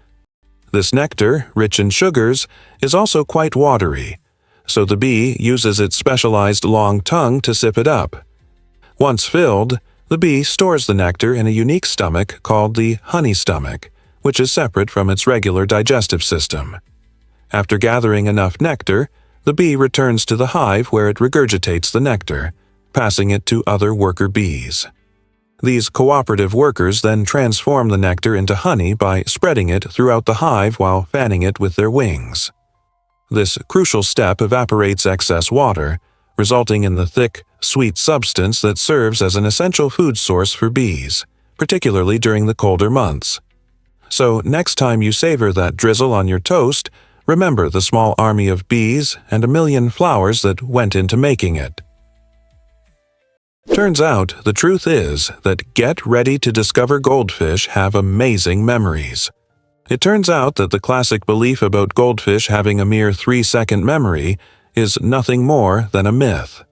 This nectar, rich in sugars, is also quite watery, so the bee uses its specialized long tongue to sip it up. Once filled, the bee stores the nectar in a unique stomach called the honey stomach, which is separate from its regular digestive system. After gathering enough nectar, the bee returns to the hive where it regurgitates the nectar, passing it to other worker bees. These cooperative workers then transform the nectar into honey by spreading it throughout the hive while fanning it with their wings. This crucial step evaporates excess water, resulting in the thick, sweet substance that serves as an essential food source for bees, particularly during the colder months. So next time you savor that drizzle on your toast, remember the small army of bees and a million flowers that went into making it. Turns out, the truth is that get ready to discover goldfish have amazing memories. It turns out that the classic belief about goldfish having a mere 3-second memory is nothing more than a myth.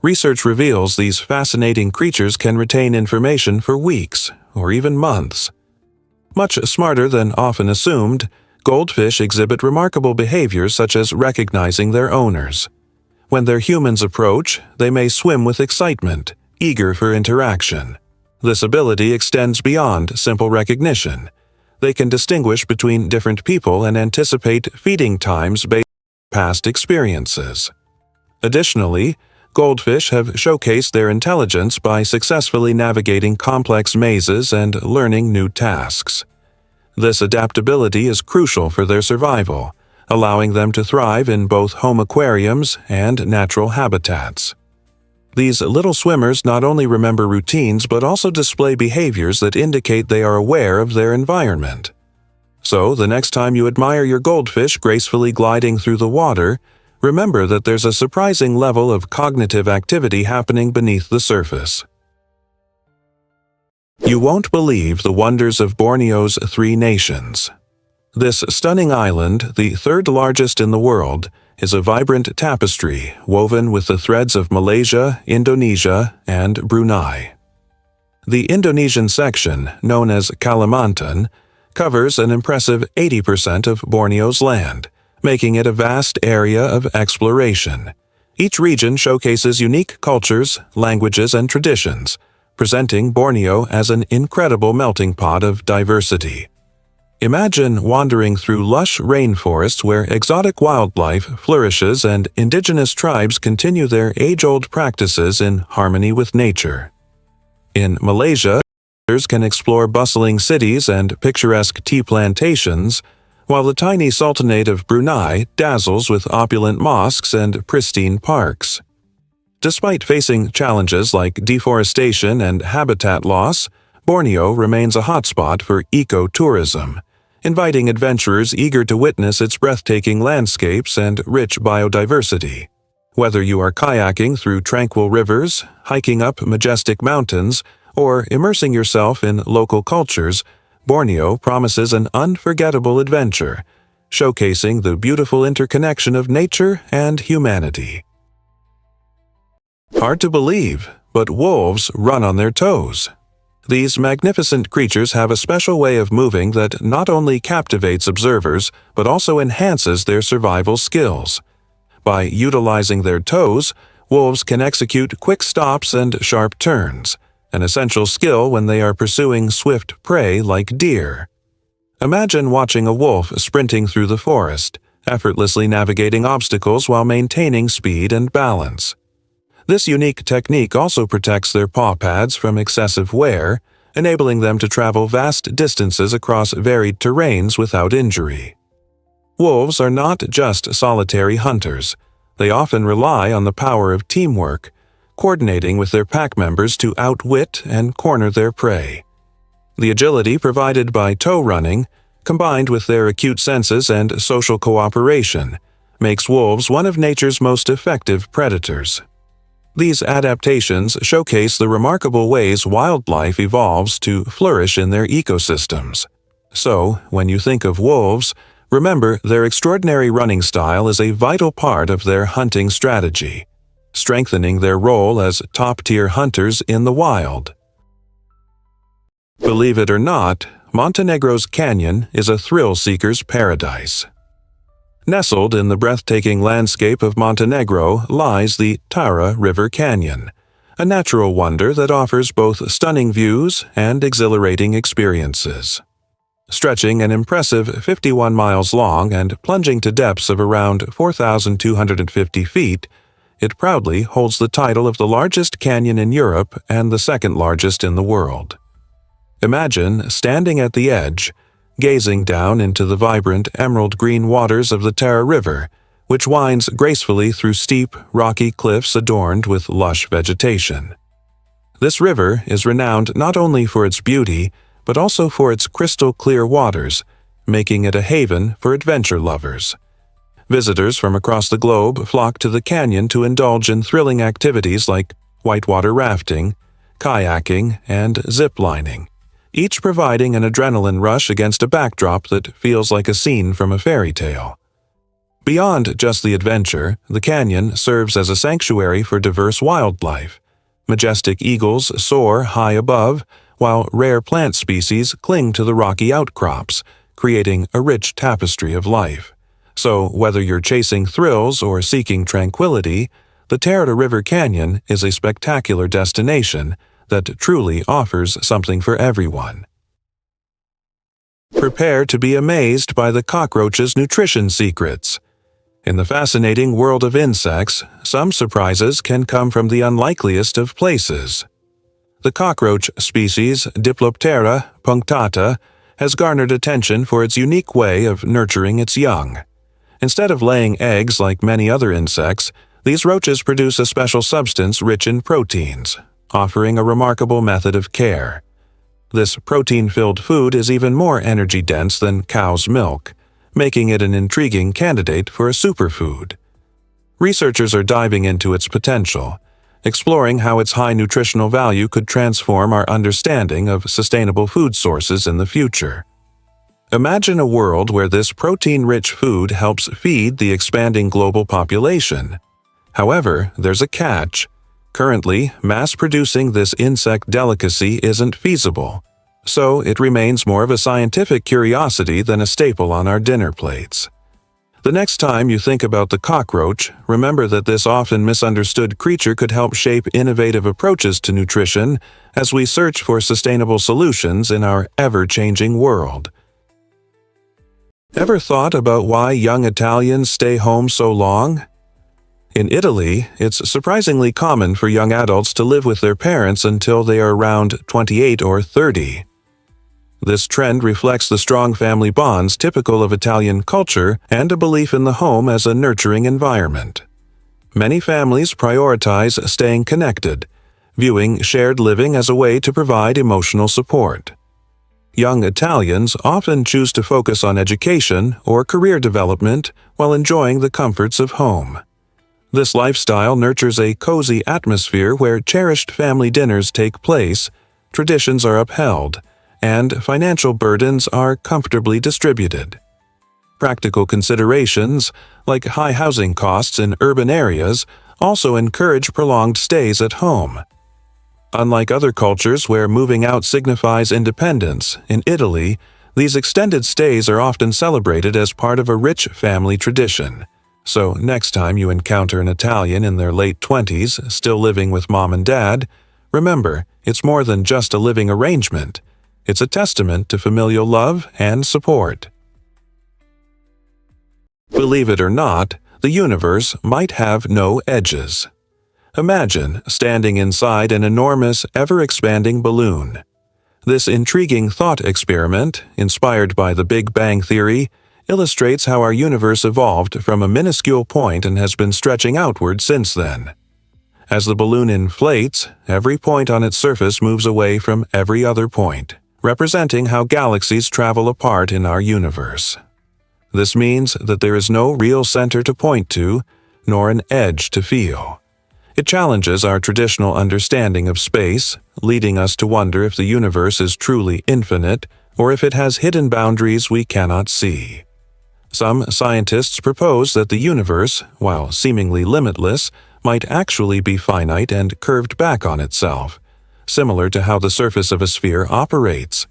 Research reveals these fascinating creatures can retain information for weeks or even months. Much smarter than often assumed, goldfish exhibit remarkable behaviors such as recognizing their owners. When their humans approach, they may swim with excitement, eager for interaction. This ability extends beyond simple recognition. They can distinguish between different people and anticipate feeding times based on past experiences. Additionally, goldfish have showcased their intelligence by successfully navigating complex mazes and learning new tasks. This adaptability is crucial for their survival, allowing them to thrive in both home aquariums and natural habitats. These little swimmers not only remember routines but also display behaviors that indicate they are aware of their environment. So, the next time you admire your goldfish gracefully gliding through the water, remember that there's a surprising level of cognitive activity happening beneath the surface. You won't believe the wonders of Borneo's 3 nations. This stunning island, the 3rd largest in the world, is a vibrant tapestry woven with the threads of Malaysia, Indonesia, and Brunei. The Indonesian section, known as Kalimantan, covers an impressive 80% of Borneo's land, making it a vast area of exploration. Each region showcases unique cultures, languages, and traditions, presenting Borneo as an incredible melting pot of diversity. Imagine wandering through lush rainforests where exotic wildlife flourishes and indigenous tribes continue their age-old practices in harmony with nature. In Malaysia, visitors can explore bustling cities and picturesque tea plantations, while the tiny Sultanate of Brunei dazzles with opulent mosques and pristine parks. Despite facing challenges like deforestation and habitat loss, Borneo remains a hotspot for eco-tourism, inviting adventurers eager to witness its breathtaking landscapes and rich biodiversity. Whether you are kayaking through tranquil rivers, hiking up majestic mountains, or immersing yourself in local cultures, Borneo promises an unforgettable adventure, showcasing the beautiful interconnection of nature and humanity. Hard to believe, but wolves run on their toes. These magnificent creatures have a special way of moving that not only captivates observers, but also enhances their survival skills. By utilizing their toes, wolves can execute quick stops and sharp turns, an essential skill when they are pursuing swift prey like deer. Imagine watching a wolf sprinting through the forest, effortlessly navigating obstacles while maintaining speed and balance. This unique technique also protects their paw pads from excessive wear, enabling them to travel vast distances across varied terrains without injury. Wolves are not just solitary hunters. They often rely on the power of teamwork, coordinating with their pack members to outwit and corner their prey. The agility provided by toe running, combined with their acute senses and social cooperation, makes wolves one of nature's most effective predators. These adaptations showcase the remarkable ways wildlife evolves to flourish in their ecosystems. So, when you think of wolves, remember their extraordinary running style is a vital part of their hunting strategy. strengthening their role as top-tier hunters in the wild. Believe it or not, Montenegro's canyon is a thrill-seeker's paradise. Nestled in the breathtaking landscape of Montenegro lies the Tara River Canyon, a natural wonder that offers both stunning views and exhilarating experiences. Stretching an impressive 51 miles long and plunging to depths of around 4,250 feet, it proudly holds the title of the largest canyon in Europe and the second largest in the world. Imagine standing at the edge, gazing down into the vibrant emerald green waters of the Tara River, which winds gracefully through steep, rocky cliffs adorned with lush vegetation. This river is renowned not only for its beauty, but also for its crystal-clear waters, making it a haven for adventure lovers. Visitors from across the globe flock to the canyon to indulge in thrilling activities like whitewater rafting, kayaking, and zip-lining, each providing an adrenaline rush against a backdrop that feels like a scene from a fairy tale. Beyond just the adventure, the canyon serves as a sanctuary for diverse wildlife. Majestic eagles soar high above, while rare plant species cling to the rocky outcrops, creating a rich tapestry of life. So, whether you're chasing thrills or seeking tranquility, the Tara River Canyon is a spectacular destination that truly offers something for everyone. Prepare to be amazed by the cockroach's nutrition secrets. In the fascinating world of insects, some surprises can come from the unlikeliest of places. The cockroach species Diploptera punctata has garnered attention for its unique way of nurturing its young. Instead of laying eggs like many other insects, these roaches produce a special substance rich in proteins, offering a remarkable method of care. This protein-filled food is even more energy-dense than cow's milk, making it an intriguing candidate for a superfood. Researchers are diving into its potential, exploring how its high nutritional value could transform our understanding of sustainable food sources in the future. Imagine a world where this protein-rich food helps feed the expanding global population. However, there's a catch. Currently, mass-producing this insect delicacy isn't feasible, so it remains more of a scientific curiosity than a staple on our dinner plates. The next time you think about the cockroach, remember that this often misunderstood creature could help shape innovative approaches to nutrition as we search for sustainable solutions in our ever-changing world. Ever thought about why young Italians stay home so long? In Italy, it's surprisingly common for young adults to live with their parents until they are around 28 or 30. This trend reflects the strong family bonds typical of Italian culture and a belief in the home as a nurturing environment. Many families prioritize staying connected, viewing shared living as a way to provide emotional support. Young Italians often choose to focus on education or career development while enjoying the comforts of home. This lifestyle nurtures a cozy atmosphere where cherished family dinners take place, traditions are upheld, and financial burdens are comfortably distributed. Practical considerations, like high housing costs in urban areas, also encourage prolonged stays at home. Unlike other cultures where moving out signifies independence, in Italy, these extended stays are often celebrated as part of a rich family tradition. So next time you encounter an Italian in their late 20s still living with mom and dad, remember, it's more than just a living arrangement. It's a testament to familial love and support. Believe it or not, the universe might have no edges. Imagine standing inside an enormous, ever-expanding balloon. This intriguing thought experiment, inspired by the Big Bang Theory, illustrates how our universe evolved from a minuscule point and has been stretching outward since then. As the balloon inflates, every point on its surface moves away from every other point, representing how galaxies travel apart in our universe. This means that there is no real center to point to, nor an edge to feel. It challenges our traditional understanding of space, leading us to wonder if the universe is truly infinite or if it has hidden boundaries we cannot see. Some scientists propose that the universe, while seemingly limitless, might actually be finite and curved back on itself, similar to how the surface of a sphere operates.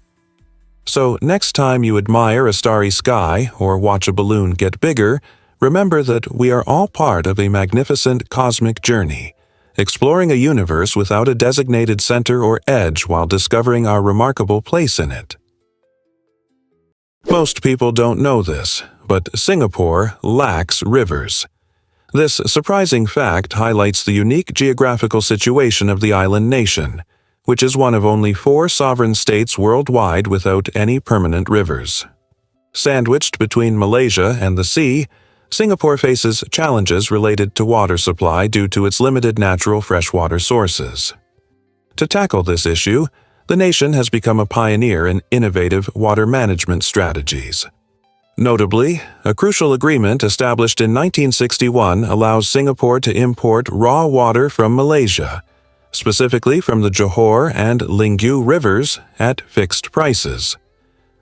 So next time you admire a starry sky or watch a balloon get bigger, remember that we are all part of a magnificent cosmic journey, exploring a universe without a designated center or edge while discovering our remarkable place in it. Most people don't know this, but Singapore lacks rivers. This surprising fact highlights the unique geographical situation of the island nation, which is one of only 4 sovereign states worldwide without any permanent rivers. Sandwiched between Malaysia and the sea, Singapore faces challenges related to water supply due to its limited natural freshwater sources. To tackle this issue, the nation has become a pioneer in innovative water management strategies. Notably, a crucial agreement established in 1961 allows Singapore to import raw water from Malaysia, specifically from the Johor and Linggu rivers, at fixed prices.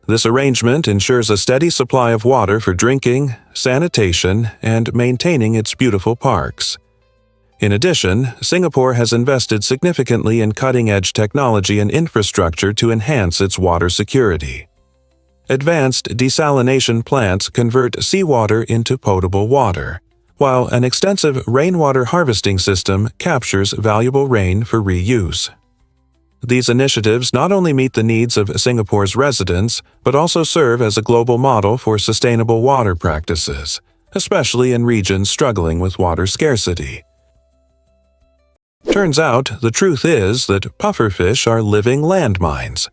This arrangement ensures a steady supply of water for drinking, sanitation, and maintaining its beautiful parks. In addition, Singapore has invested significantly in cutting-edge technology and infrastructure to enhance its water security. Advanced desalination plants convert seawater into potable water, while an extensive rainwater harvesting system captures valuable rain for reuse. These initiatives not only meet the needs of Singapore's residents, but also serve as a global model for sustainable water practices, especially in regions struggling with water scarcity. Turns out, the truth is that pufferfish are living landmines.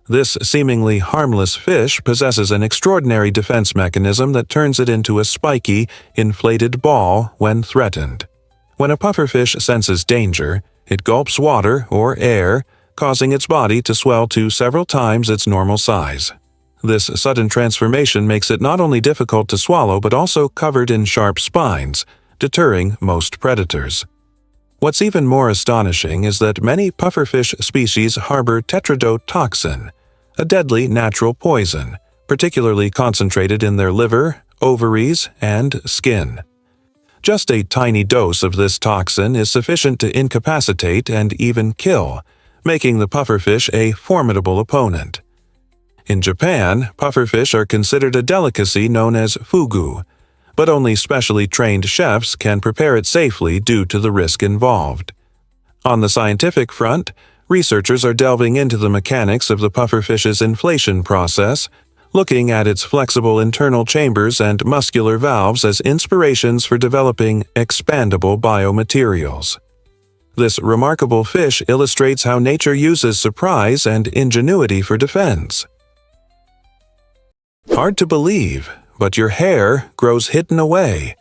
This seemingly harmless fish possesses an extraordinary defense mechanism that turns it into a spiky, inflated ball when threatened. When a pufferfish senses danger, it gulps water or air, causing its body to swell to several times its normal size. This sudden transformation makes it not only difficult to swallow but also covered in sharp spines, deterring most predators. What's even more astonishing is that many pufferfish species harbor tetrodotoxin, a deadly natural poison, particularly concentrated in their liver, ovaries, and skin. Just a tiny dose of this toxin is sufficient to incapacitate and even kill, making the pufferfish a formidable opponent. In Japan, pufferfish are considered a delicacy known as fugu, but only specially trained chefs can prepare it safely due to the risk involved. On the scientific front, researchers are delving into the mechanics of the pufferfish's inflation process, looking at its flexible internal chambers and muscular valves as inspirations for developing expandable biomaterials. This remarkable fish illustrates how nature uses surprise and ingenuity for defense. Hard to believe, but your hair grows hidden away.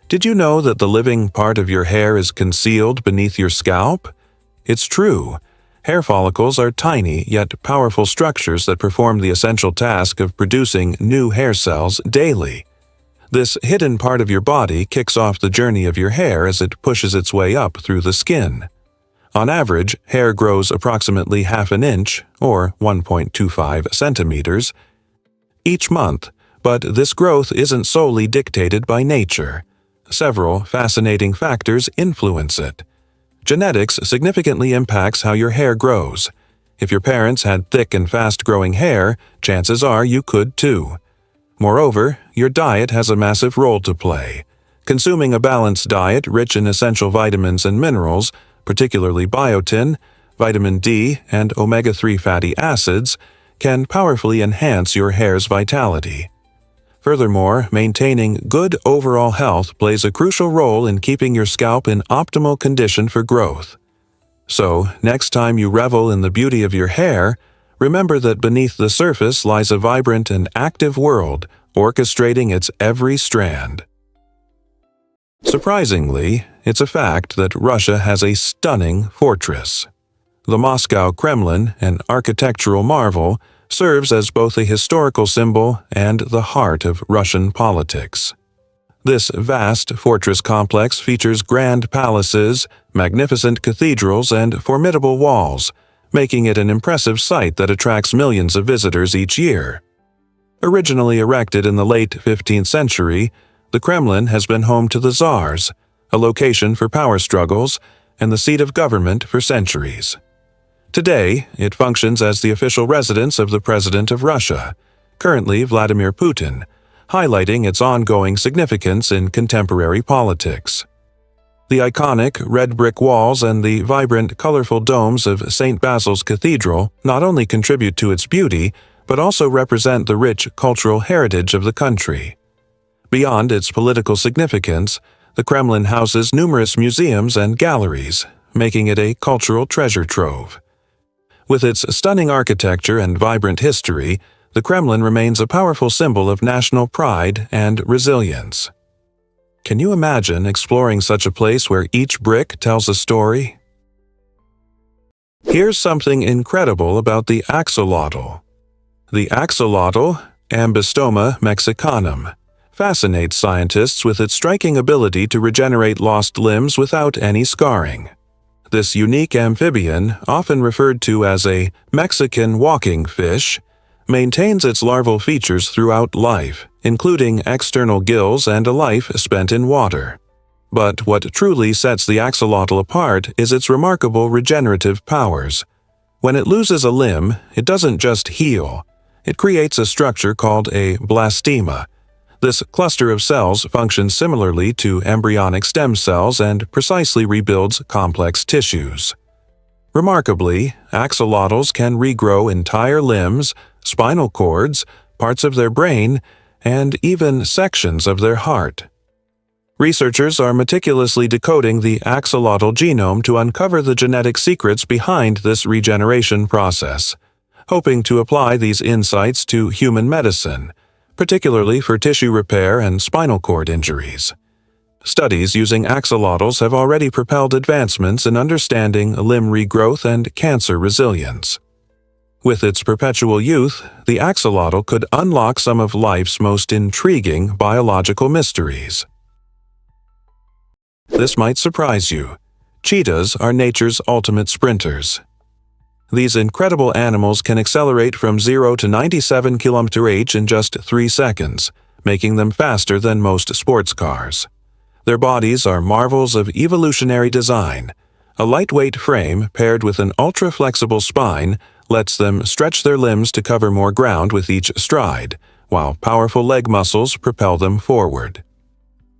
Did you know that the living part of your hair is concealed beneath your scalp? It's true. Hair follicles are tiny yet powerful structures that perform the essential task of producing new hair cells daily. This hidden part of your body kicks off the journey of your hair as it pushes its way up through the skin. On average, hair grows approximately half an inch, or 1.25 centimeters, each month, but this growth isn't solely dictated by nature. Several fascinating factors influence it. Genetics significantly impacts how your hair grows. If your parents had thick and fast-growing hair, chances are you could too. Moreover, your diet has a massive role to play. Consuming a balanced diet rich in essential vitamins and minerals, particularly biotin, vitamin D, and omega-3 fatty acids, can powerfully enhance your hair's vitality. Furthermore, maintaining good overall health plays a crucial role in keeping your scalp in optimal condition for growth. So, next time you revel in the beauty of your hair, remember that beneath the surface lies a vibrant and active world, orchestrating its every strand. Surprisingly, it's a fact that Russia has a stunning fortress. The Moscow Kremlin, an architectural marvel, serves as both a historical symbol and the heart of Russian politics. This vast fortress complex features grand palaces, magnificent cathedrals, and formidable walls, making it an impressive sight that attracts millions of visitors each year. Originally erected in the late 15th century, the Kremlin has been home to the Tsars, a location for power struggles, and the seat of government for centuries. Today, it functions as the official residence of the President of Russia, currently Vladimir Putin, highlighting its ongoing significance in contemporary politics. The iconic red brick walls and the vibrant, colorful domes of St. Basil's Cathedral not only contribute to its beauty, but also represent the rich cultural heritage of the country. Beyond its political significance, the Kremlin houses numerous museums and galleries, making it a cultural treasure trove. With its stunning architecture and vibrant history, the Kremlin remains a powerful symbol of national pride and resilience. Can you imagine exploring such a place where each brick tells a story? Here's something incredible about the axolotl. The axolotl, Ambystoma mexicanum, fascinates scientists with its striking ability to regenerate lost limbs without any scarring. This unique amphibian, often referred to as a Mexican walking fish, maintains its larval features throughout life, including external gills and a life spent in water. But what truly sets the axolotl apart is its remarkable regenerative powers. When it loses a limb, it doesn't just heal. It creates a structure called a blastema. This cluster of cells functions similarly to embryonic stem cells and precisely rebuilds complex tissues. Remarkably, axolotls can regrow entire limbs, spinal cords, parts of their brain, and even sections of their heart. Researchers are meticulously decoding the axolotl genome to uncover the genetic secrets behind this regeneration process, hoping to apply these insights to human medicine, particularly for tissue repair and spinal cord injuries. Studies using axolotls have already propelled advancements in understanding limb regrowth and cancer resilience. With its perpetual youth, the axolotl could unlock some of life's most intriguing biological mysteries. This might surprise you. Cheetahs are nature's ultimate sprinters. These incredible animals can accelerate from 0 to 97 km/h in just 3 seconds, making them faster than most sports cars. Their bodies are marvels of evolutionary design. A lightweight frame paired with an ultra-flexible spine lets them stretch their limbs to cover more ground with each stride, while powerful leg muscles propel them forward.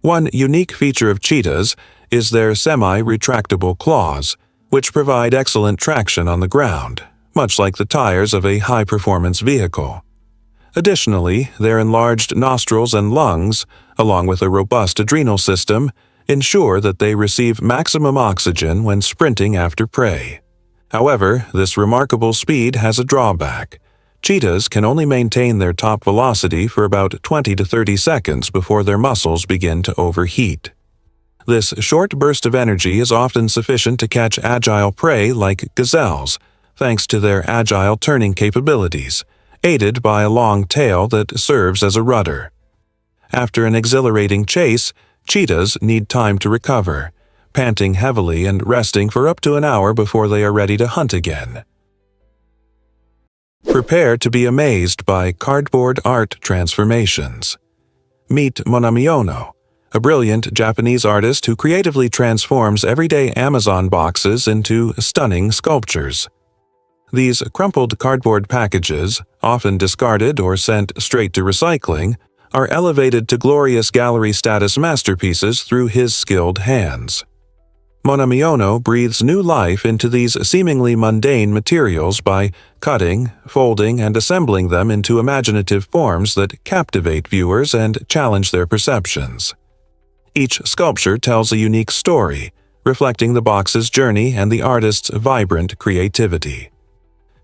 One unique feature of cheetahs is their semi-retractable claws, which provide excellent traction on the ground, much like the tires of a high-performance vehicle. Additionally, their enlarged nostrils and lungs, along with a robust adrenal system, ensure that they receive maximum oxygen when sprinting after prey. However, this remarkable speed has a drawback. Cheetahs can only maintain their top velocity for about 20 to 30 seconds before their muscles begin to overheat. This short burst of energy is often sufficient to catch agile prey like gazelles, thanks to their agile turning capabilities, aided by a long tail that serves as a rudder. After an exhilarating chase, cheetahs need time to recover, panting heavily and resting for up to an hour before they are ready to hunt again. Prepare to be amazed by cardboard art transformations. Meet Monamiono, a brilliant Japanese artist who creatively transforms everyday Amazon boxes into stunning sculptures. These crumpled cardboard packages, often discarded or sent straight to recycling, are elevated to glorious gallery status masterpieces through his skilled hands. Monamiono breathes new life into these seemingly mundane materials by cutting, folding, and assembling them into imaginative forms that captivate viewers and challenge their perceptions. Each sculpture tells a unique story, reflecting the box's journey and the artist's vibrant creativity.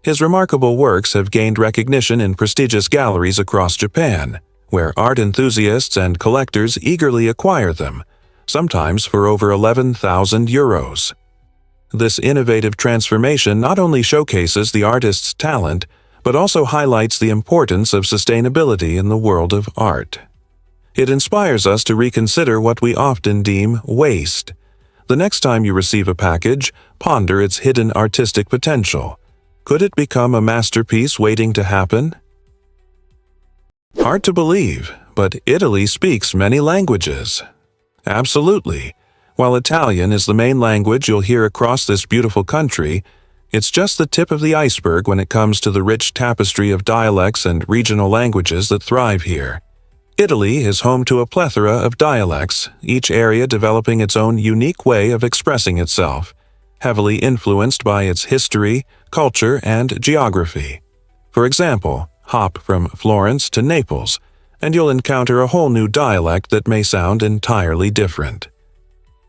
His remarkable works have gained recognition in prestigious galleries across Japan, where art enthusiasts and collectors eagerly acquire them, sometimes for over 11,000 euros. This innovative transformation not only showcases the artist's talent, but also highlights the importance of sustainability in the world of art. It inspires us to reconsider what we often deem waste. The next time you receive a package, ponder its hidden artistic potential. Could it become a masterpiece waiting to happen? Hard to believe, but Italy speaks many languages. Absolutely. While Italian is the main language you'll hear across this beautiful country, it's just the tip of the iceberg when it comes to the rich tapestry of dialects and regional languages that thrive here. Italy is home to a plethora of dialects, each area developing its own unique way of expressing itself, heavily influenced by its history, culture, and geography. For example, hop from Florence to Naples, and you'll encounter a whole new dialect that may sound entirely different.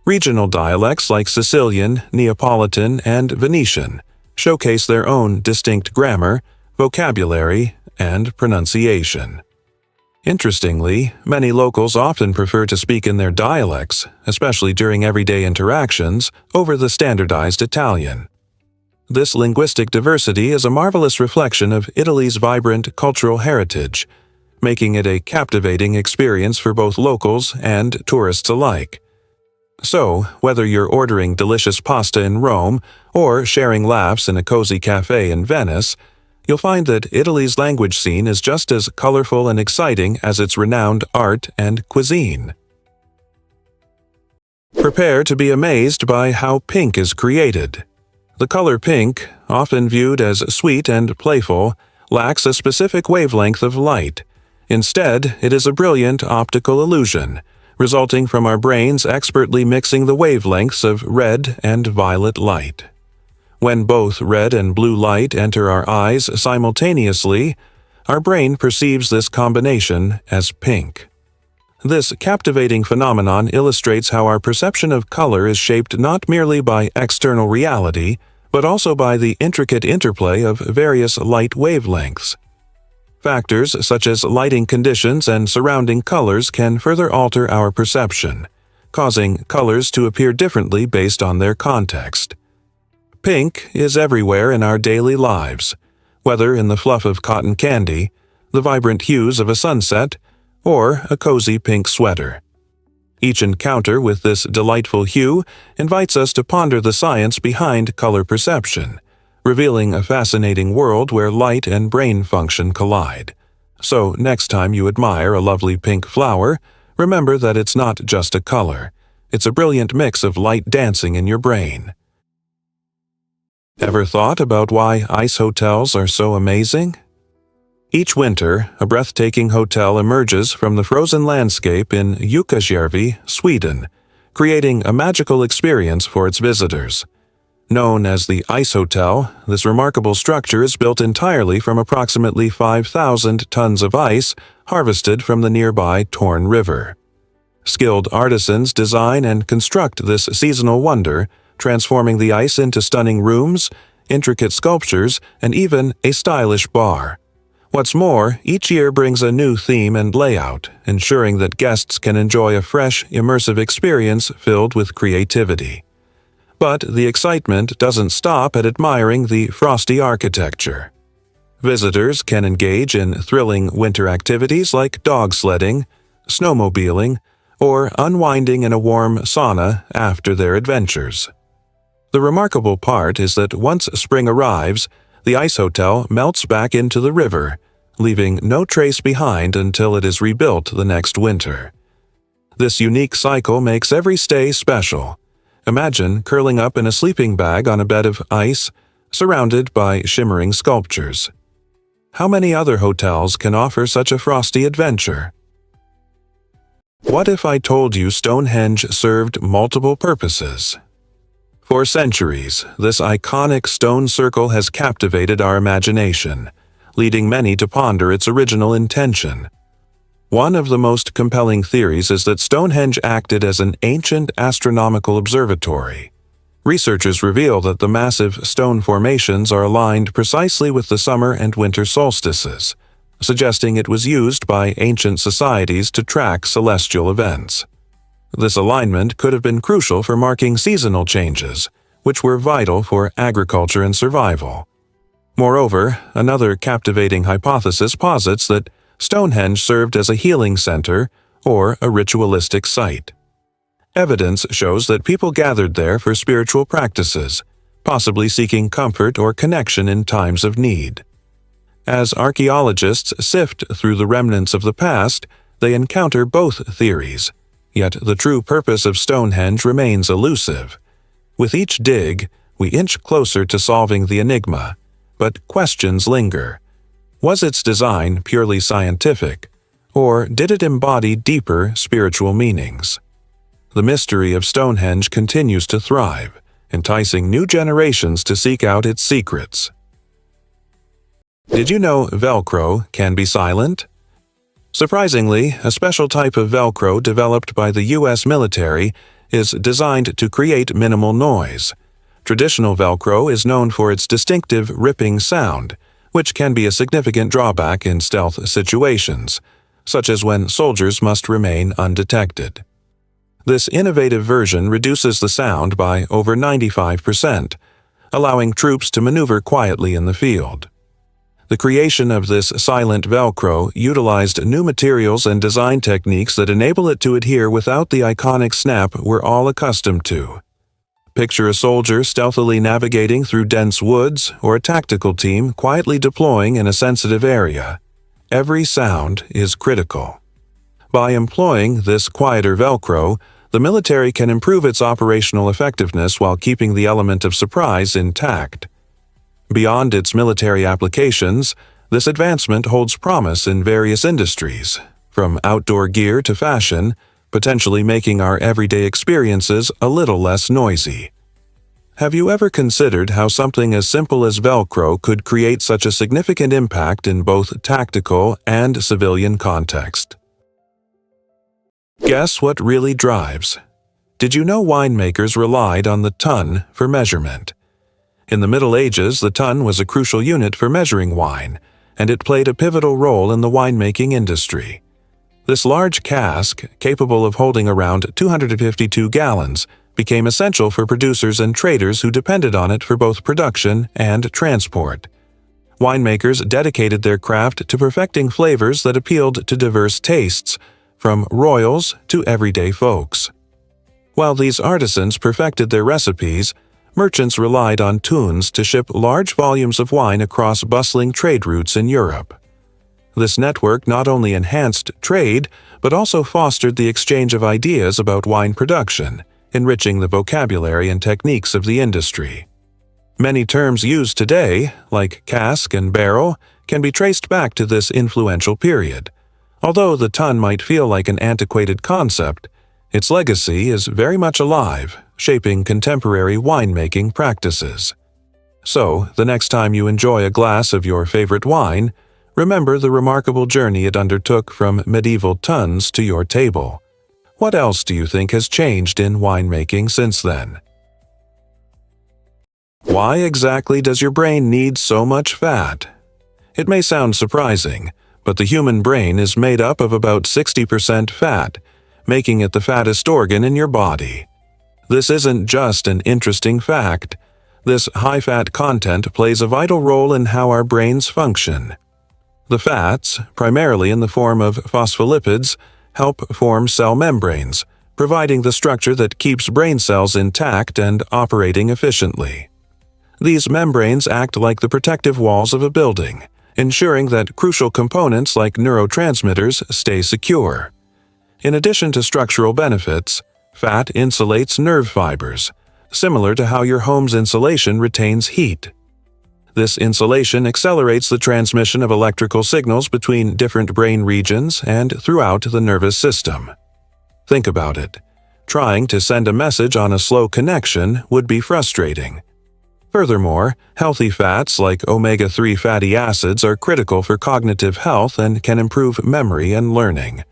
Regional dialects like Sicilian, Neapolitan, and Venetian showcase their own distinct grammar, vocabulary, and pronunciation. Interestingly, many locals often prefer to speak in their dialects, especially during everyday interactions, over the standardized Italian. This linguistic diversity is a marvelous reflection of Italy's vibrant cultural heritage, making it a captivating experience for both locals and tourists alike. So, whether you're ordering delicious pasta in Rome or sharing laughs in a cozy cafe in Venice, you'll find that Italy's language scene is just as colorful and exciting as its renowned art and cuisine. Prepare to be amazed by how pink is created. The color pink, often viewed as sweet and playful, lacks a specific wavelength of light. Instead, it is a brilliant optical illusion, resulting from our brains expertly mixing the wavelengths of red and violet light. When both red and blue light enter our eyes simultaneously, our brain perceives this combination as pink. This captivating phenomenon illustrates how our perception of color is shaped not merely by external reality, but also by the intricate interplay of various light wavelengths. Factors such as lighting conditions and surrounding colors can further alter our perception, causing colors to appear differently based on their context. Pink is everywhere in our daily lives, whether in the fluff of cotton candy, the vibrant hues of a sunset, or a cozy pink sweater. Each encounter with this delightful hue invites us to ponder the science behind color perception, revealing a fascinating world where light and brain function collide. So, next time you admire a lovely pink flower, remember that it's not just a color. It's a brilliant mix of light dancing in your brain. Ever thought about why ice hotels are so amazing? Each winter, a breathtaking hotel emerges from the frozen landscape in Jukkasjärvi, Sweden, creating a magical experience for its visitors. Known as the Ice Hotel, this remarkable structure is built entirely from approximately 5,000 tons of ice harvested from the nearby Torn River. Skilled artisans design and construct this seasonal wonder, transforming the ice into stunning rooms, intricate sculptures, and even a stylish bar. What's more, each year brings a new theme and layout, ensuring that guests can enjoy a fresh, immersive experience filled with creativity. But the excitement doesn't stop at admiring the frosty architecture. Visitors can engage in thrilling winter activities like dog sledding, snowmobiling, or unwinding in a warm sauna after their adventures. The remarkable part is that once spring arrives, the ice hotel melts back into the river, leaving no trace behind until it is rebuilt the next winter. This unique cycle makes every stay special. Imagine curling up in a sleeping bag on a bed of ice, surrounded by shimmering sculptures. How many other hotels can offer such a frosty adventure? What if I told you Stonehenge served multiple purposes? For centuries, this iconic stone circle has captivated our imagination, leading many to ponder its original intention. One of the most compelling theories is that Stonehenge acted as an ancient astronomical observatory. Researchers reveal that the massive stone formations are aligned precisely with the summer and winter solstices, suggesting it was used by ancient societies to track celestial events. This alignment could have been crucial for marking seasonal changes, which were vital for agriculture and survival. Moreover, another captivating hypothesis posits that Stonehenge served as a healing center or a ritualistic site. Evidence shows that people gathered there for spiritual practices, possibly seeking comfort or connection in times of need. As archaeologists sift through the remnants of the past, they encounter both theories, Yet the true purpose of Stonehenge remains elusive. With each dig, we inch closer to solving the enigma, but questions linger. Was its design purely scientific, or did it embody deeper spiritual meanings? The mystery of Stonehenge continues to thrive, enticing new generations to seek out its secrets. Did you know Velcro can be silent? Surprisingly, a special type of Velcro developed by the U.S. military is designed to create minimal noise. Traditional Velcro is known for its distinctive ripping sound, which can be a significant drawback in stealth situations, such as when soldiers must remain undetected. This innovative version reduces the sound by over 95%, allowing troops to maneuver quietly in the field. The creation of this silent Velcro utilized new materials and design techniques that enable it to adhere without the iconic snap we're all accustomed to. Picture a soldier stealthily navigating through dense woods or a tactical team quietly deploying in a sensitive area. Every sound is critical. By employing this quieter Velcro, the military can improve its operational effectiveness while keeping the element of surprise intact. Beyond its military applications, this advancement holds promise in various industries, from outdoor gear to fashion, potentially making our everyday experiences a little less noisy. Have you ever considered how something as simple as Velcro could create such a significant impact in both tactical and civilian context? Guess what really drives? Did you know winemakers relied on the ton for measurement? In the Middle Ages, the ton was a crucial unit for measuring wine, and it played a pivotal role in the winemaking industry. This large cask, capable of holding around 252 gallons, became essential for producers and traders who depended on it for both production and transport. Winemakers dedicated their craft to perfecting flavors that appealed to diverse tastes, from royals to everyday folks. While these artisans perfected their recipes, merchants relied on tuns to ship large volumes of wine across bustling trade routes in Europe. This network not only enhanced trade, but also fostered the exchange of ideas about wine production, enriching the vocabulary and techniques of the industry. Many terms used today, like cask and barrel, can be traced back to this influential period. Although the ton might feel like an antiquated concept, its legacy is very much alive, shaping contemporary winemaking practices. So, the next time you enjoy a glass of your favorite wine, remember the remarkable journey it undertook from medieval tons to your table. What else do you think has changed in winemaking since then? Why exactly does your brain need so much fat? It may sound surprising, but the human brain is made up of about 60% fat, making it the fattest organ in your body. This isn't just an interesting fact. This high-fat content plays a vital role in how our brains function. The fats, primarily in the form of phospholipids, help form cell membranes, providing the structure that keeps brain cells intact and operating efficiently. These membranes act like the protective walls of a building, ensuring that crucial components like neurotransmitters stay secure. In addition to structural benefits, fat insulates nerve fibers, similar to how your home's insulation retains heat. This insulation accelerates the transmission of electrical signals between different brain regions and throughout the nervous system. Think about it. Trying to send a message on a slow connection would be frustrating. Furthermore, healthy fats like omega-3 fatty acids are critical for cognitive health and can improve memory and learning.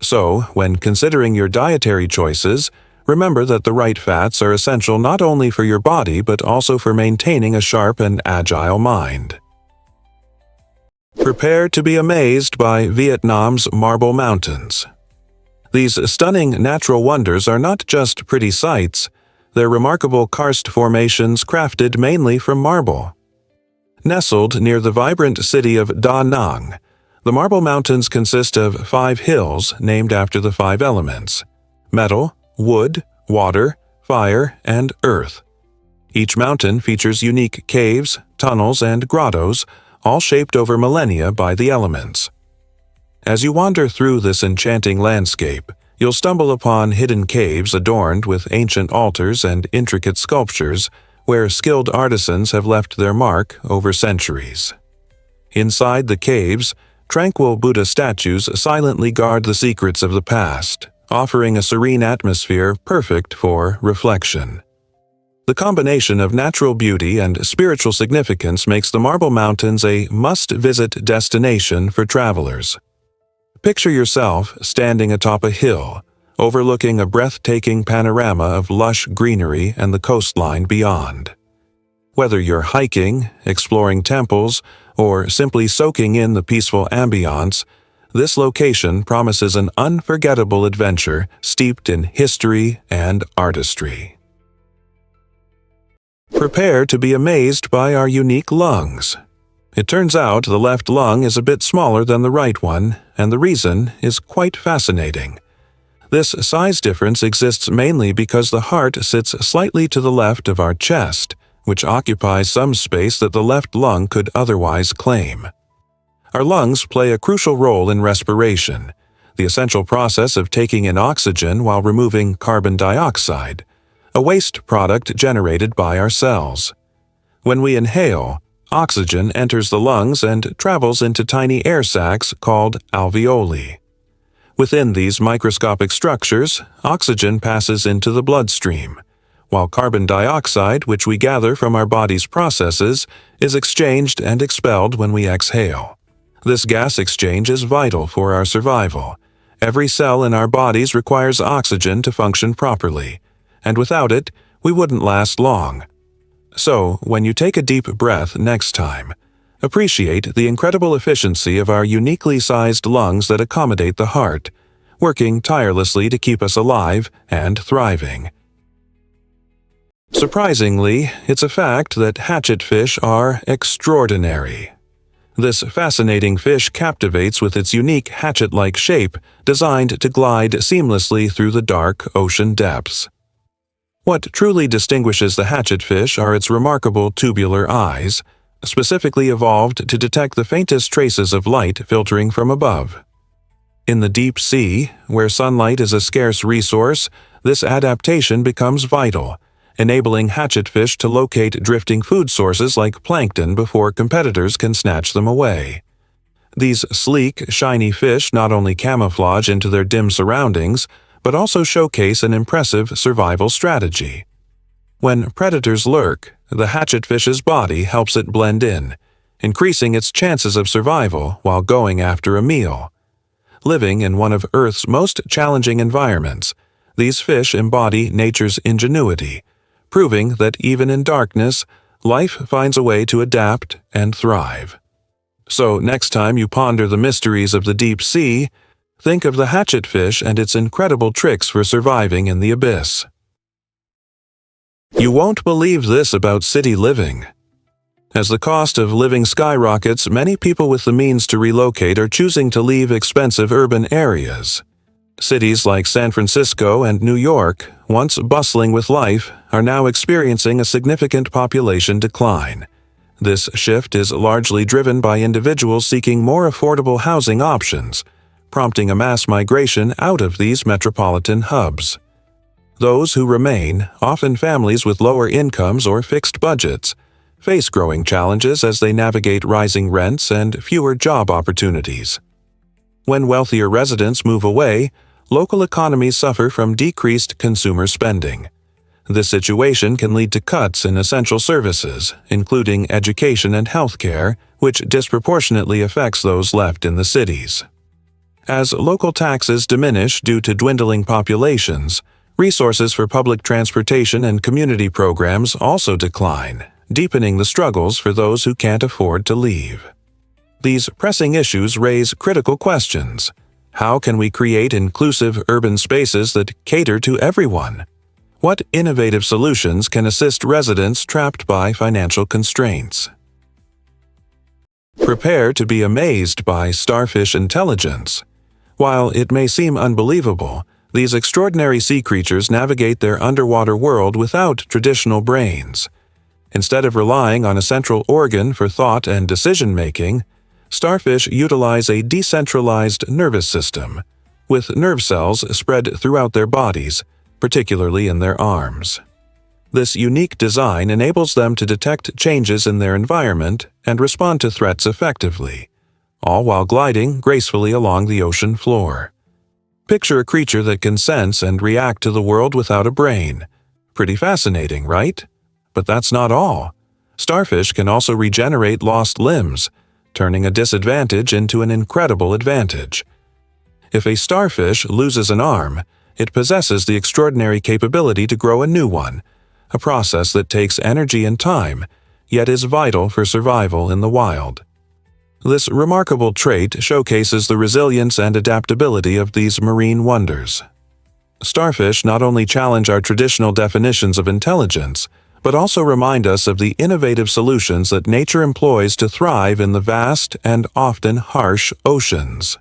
So, when considering your dietary choices, remember that the right fats are essential not only for your body but also for maintaining a sharp and agile mind. Prepare to be amazed by Vietnam's Marble Mountains. These stunning natural wonders are not just pretty sights, they're remarkable karst formations crafted mainly from marble. Nestled near the vibrant city of Da Nang, the Marble Mountains consist of 5 hills named after the 5 elements: metal, wood, water, fire, and earth. Each mountain features unique caves, tunnels, and grottos, all shaped over millennia by the elements. As you wander through this enchanting landscape, You'll stumble upon hidden caves adorned with ancient altars and intricate sculptures where skilled artisans have left their mark over centuries. Inside the caves, tranquil Buddha statues silently guard the secrets of the past, offering a serene atmosphere perfect for reflection. The combination of natural beauty and spiritual significance makes the Marble Mountains a must-visit destination for travelers. Picture yourself standing atop a hill, overlooking a breathtaking panorama of lush greenery and the coastline beyond. Whether you're hiking, exploring temples, or simply soaking in the peaceful ambiance, this location promises an unforgettable adventure steeped in history and artistry. Prepare to be amazed by our unique lungs. It turns out the left lung is a bit smaller than the right one, and the reason is quite fascinating. This size difference exists mainly because the heart sits slightly to the left of our chest, which occupies some space that the left lung could otherwise claim. Our lungs play a crucial role in respiration, the essential process of taking in oxygen while removing carbon dioxide, a waste product generated by our cells. When we inhale, oxygen enters the lungs and travels into tiny air sacs called alveoli. Within these microscopic structures, oxygen passes into the bloodstream, while carbon dioxide, which we gather from our body's processes, is exchanged and expelled when we exhale. This gas exchange is vital for our survival. Every cell in our bodies requires oxygen to function properly, and without it, we wouldn't last long. So, when you take a deep breath next time, appreciate the incredible efficiency of our uniquely sized lungs that accommodate the heart, working tirelessly to keep us alive and thriving. Surprisingly, it's a fact that hatchetfish are extraordinary. This fascinating fish captivates with its unique hatchet-like shape designed to glide seamlessly through the dark ocean depths. What truly distinguishes the hatchetfish are its remarkable tubular eyes, specifically evolved to detect the faintest traces of light filtering from above. In the deep sea, where sunlight is a scarce resource, this adaptation becomes vital, enabling hatchetfish to locate drifting food sources like plankton before competitors can snatch them away. These sleek, shiny fish not only camouflage into their dim surroundings, but also showcase an impressive survival strategy. When predators lurk, the hatchetfish's body helps it blend in, increasing its chances of survival while going after a meal. Living in one of Earth's most challenging environments, these fish embody nature's ingenuity, proving that even in darkness, life finds a way to adapt and thrive. So next time you ponder the mysteries of the deep sea, think of the hatchetfish and its incredible tricks for surviving in the abyss. You won't believe this about city living. As the cost of living skyrockets, many people with the means to relocate are choosing to leave expensive urban areas. Cities like San Francisco and New York, once bustling with life, are now experiencing a significant population decline. This shift is largely driven by individuals seeking more affordable housing options, prompting a mass migration out of these metropolitan hubs. Those who remain, often families with lower incomes or fixed budgets, face growing challenges as they navigate rising rents and fewer job opportunities. When wealthier residents move away, local economies suffer from decreased consumer spending. This situation can lead to cuts in essential services, including education and healthcare, which disproportionately affects those left in the cities. As local taxes diminish due to dwindling populations, resources for public transportation and community programs also decline, deepening the struggles for those who can't afford to leave. These pressing issues raise critical questions. How can we create inclusive urban spaces that cater to everyone? What innovative solutions can assist residents trapped by financial constraints? Prepare to be amazed by starfish intelligence. While it may seem unbelievable, these extraordinary sea creatures navigate their underwater world without traditional brains. Instead of relying on a central organ for thought and decision-making, starfish utilize a decentralized nervous system, with nerve cells spread throughout their bodies, particularly in their arms. This unique design enables them to detect changes in their environment and respond to threats effectively, all while gliding gracefully along the ocean floor. Picture a creature that can sense and react to the world without a brain. Pretty fascinating, right? But that's not all. Starfish can also regenerate lost limbs, turning a disadvantage into an incredible advantage. If a starfish loses an arm, it possesses the extraordinary capability to grow a new one, a process that takes energy and time, yet is vital for survival in the wild. This remarkable trait showcases the resilience and adaptability of these marine wonders. Starfish not only challenge our traditional definitions of intelligence, but also remind us of the innovative solutions that nature employs to thrive in the vast and often harsh oceans.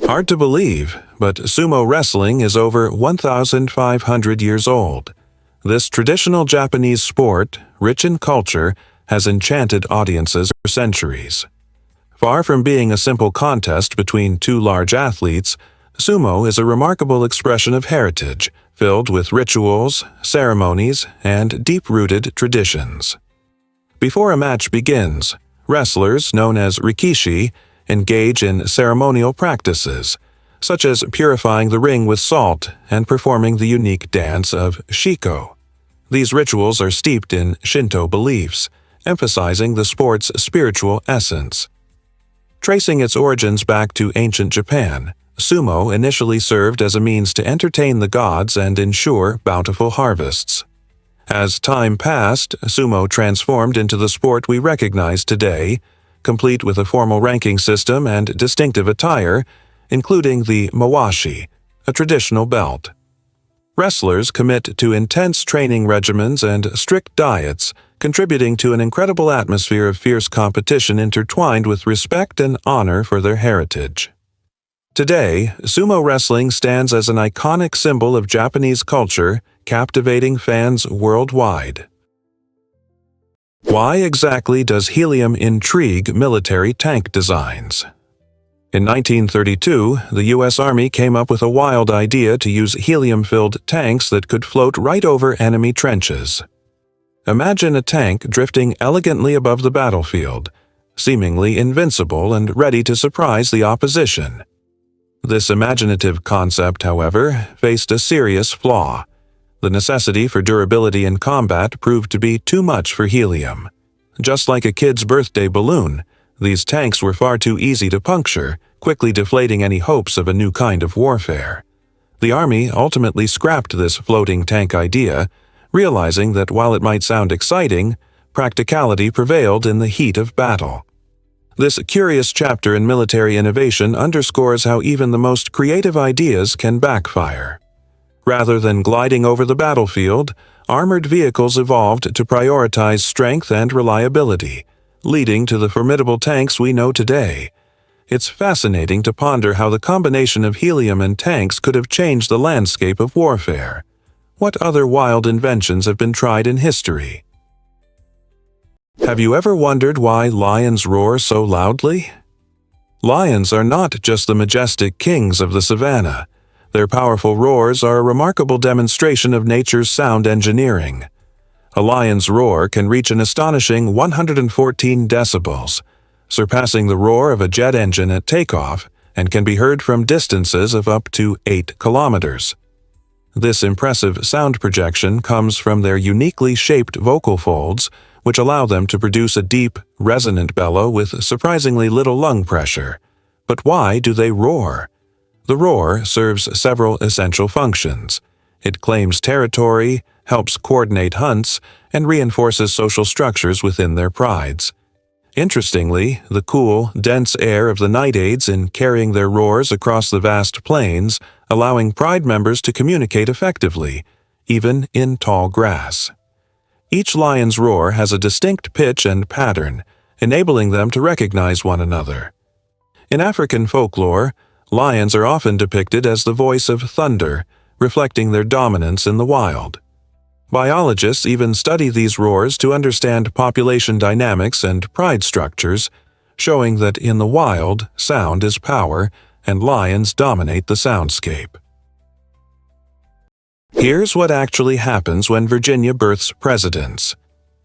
Hard to believe, but sumo wrestling is over 1,500 years old. This traditional Japanese sport, rich in culture, has enchanted audiences for centuries. Far from being a simple contest between two large athletes, sumo is a remarkable expression of heritage, filled with rituals, ceremonies, and deep-rooted traditions. Before a match begins, wrestlers, known as rikishi, engage in ceremonial practices, such as purifying the ring with salt and performing the unique dance of shiko. These rituals are steeped in Shinto beliefs, emphasizing the sport's spiritual essence. Tracing its origins back to ancient Japan, sumo initially served as a means to entertain the gods and ensure bountiful harvests. As time passed, sumo transformed into the sport we recognize today, complete with a formal ranking system and distinctive attire, including the mawashi, a traditional belt. Wrestlers commit to intense training regimens and strict diets, contributing to an incredible atmosphere of fierce competition intertwined with respect and honor for their heritage. Today, sumo wrestling stands as an iconic symbol of Japanese culture, captivating fans worldwide. Why exactly does helium intrigue military tank designs? In 1932, the U.S. Army came up with a wild idea to use helium-filled tanks that could float right over enemy trenches. Imagine a tank drifting elegantly above the battlefield, seemingly invincible and ready to surprise the opposition. This imaginative concept, however, faced a serious flaw. The necessity for durability in combat proved to be too much for helium. Just like a kid's birthday balloon, these tanks were far too easy to puncture, quickly deflating any hopes of a new kind of warfare. The Army ultimately scrapped this floating tank idea, realizing that while it might sound exciting, practicality prevailed in the heat of battle. This curious chapter in military innovation underscores how even the most creative ideas can backfire. Rather than gliding over the battlefield, armored vehicles evolved to prioritize strength and reliability, leading to the formidable tanks we know today. It's fascinating to ponder how the combination of helium and tanks could have changed the landscape of warfare. What other wild inventions have been tried in history? Have you ever wondered why lions roar so loudly? Lions are not just the majestic kings of the savannah. Their powerful roars are a remarkable demonstration of nature's sound engineering. A lion's roar can reach an astonishing 114 decibels, surpassing the roar of a jet engine at takeoff, and can be heard from distances of up to 8 kilometers. This impressive sound projection comes from their uniquely shaped vocal folds, which allow them to produce a deep, resonant bellow with surprisingly little lung pressure. But why do they roar? The roar serves several essential functions. It claims territory, helps coordinate hunts, and reinforces social structures within their prides. Interestingly, the cool, dense air of the night aids in carrying their roars across the vast plains, allowing pride members to communicate effectively, even in tall grass. Each lion's roar has a distinct pitch and pattern, enabling them to recognize one another. In African folklore, lions are often depicted as the voice of thunder, reflecting their dominance in the wild. Biologists even study these roars to understand population dynamics and pride structures, showing that in the wild, sound is power, and lions dominate the soundscape. Here's what actually happens when Virginia births presidents.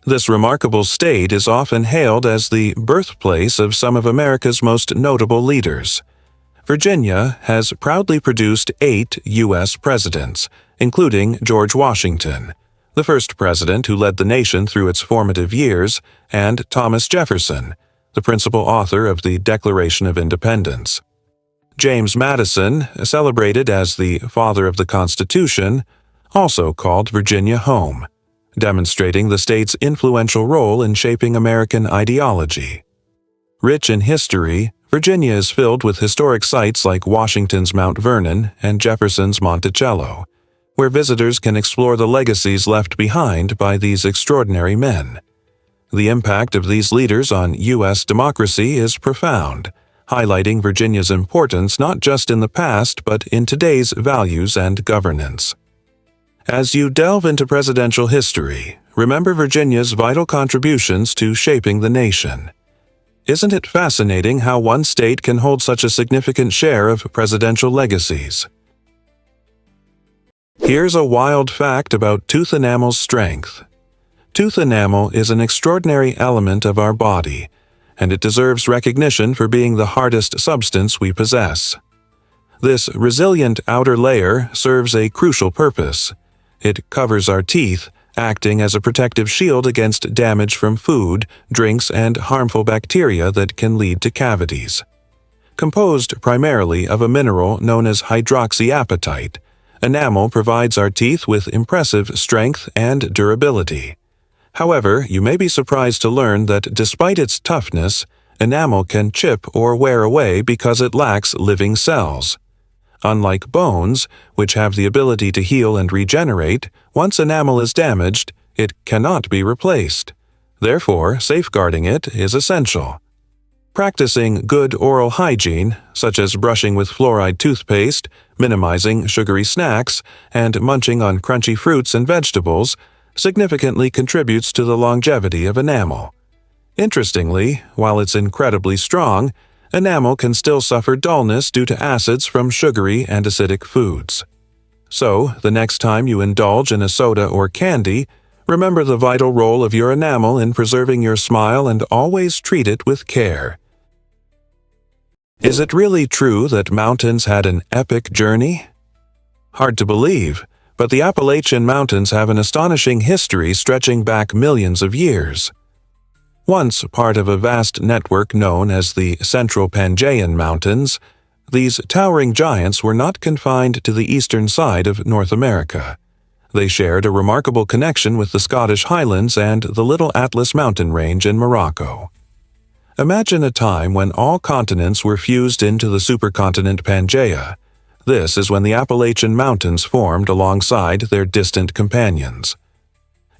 This remarkable state is often hailed as the birthplace of some of America's most notable leaders. Virginia has proudly produced 8 U.S. presidents, including George Washington, the first president who led the nation through its formative years, and Thomas Jefferson, the principal author of the Declaration of Independence. James Madison, celebrated as the father of the Constitution, also called Virginia home, demonstrating the state's influential role in shaping American ideology. Rich in history, Virginia is filled with historic sites like Washington's Mount Vernon and Jefferson's Monticello, where visitors can explore the legacies left behind by these extraordinary men. The impact of these leaders on U.S. democracy is profound, highlighting Virginia's importance not just in the past but in today's values and governance. As you delve into presidential history, remember Virginia's vital contributions to shaping the nation. Isn't it fascinating how one state can hold such a significant share of presidential legacies? Here's a wild fact about tooth enamel's strength. Tooth enamel is an extraordinary element of our body, and it deserves recognition for being the hardest substance we possess. This resilient outer layer serves a crucial purpose. It covers our teeth, acting as a protective shield against damage from food, drinks, and harmful bacteria that can lead to cavities. Composed primarily of a mineral known as hydroxyapatite, enamel provides our teeth with impressive strength and durability. However, you may be surprised to learn that despite its toughness, enamel can chip or wear away because it lacks living cells. Unlike bones, which have the ability to heal and regenerate, once enamel is damaged, it cannot be replaced. Therefore, safeguarding it is essential. Practicing good oral hygiene, such as brushing with fluoride toothpaste, minimizing sugary snacks, and munching on crunchy fruits and vegetables, significantly contributes to the longevity of enamel. Interestingly, while it's incredibly strong, enamel can still suffer dullness due to acids from sugary and acidic foods. So, the next time you indulge in a soda or candy, remember the vital role of your enamel in preserving your smile and always treat it with care. Is it really true that mountains had an epic journey? Hard to believe, but the Appalachian Mountains have an astonishing history stretching back millions of years. Once part of a vast network known as the Central Pangaean Mountains, these towering giants were not confined to the eastern side of North America. They shared a remarkable connection with the Scottish Highlands and the Little Atlas mountain range in Morocco. Imagine a time when all continents were fused into the supercontinent Pangaea. This is when the Appalachian Mountains formed alongside their distant companions.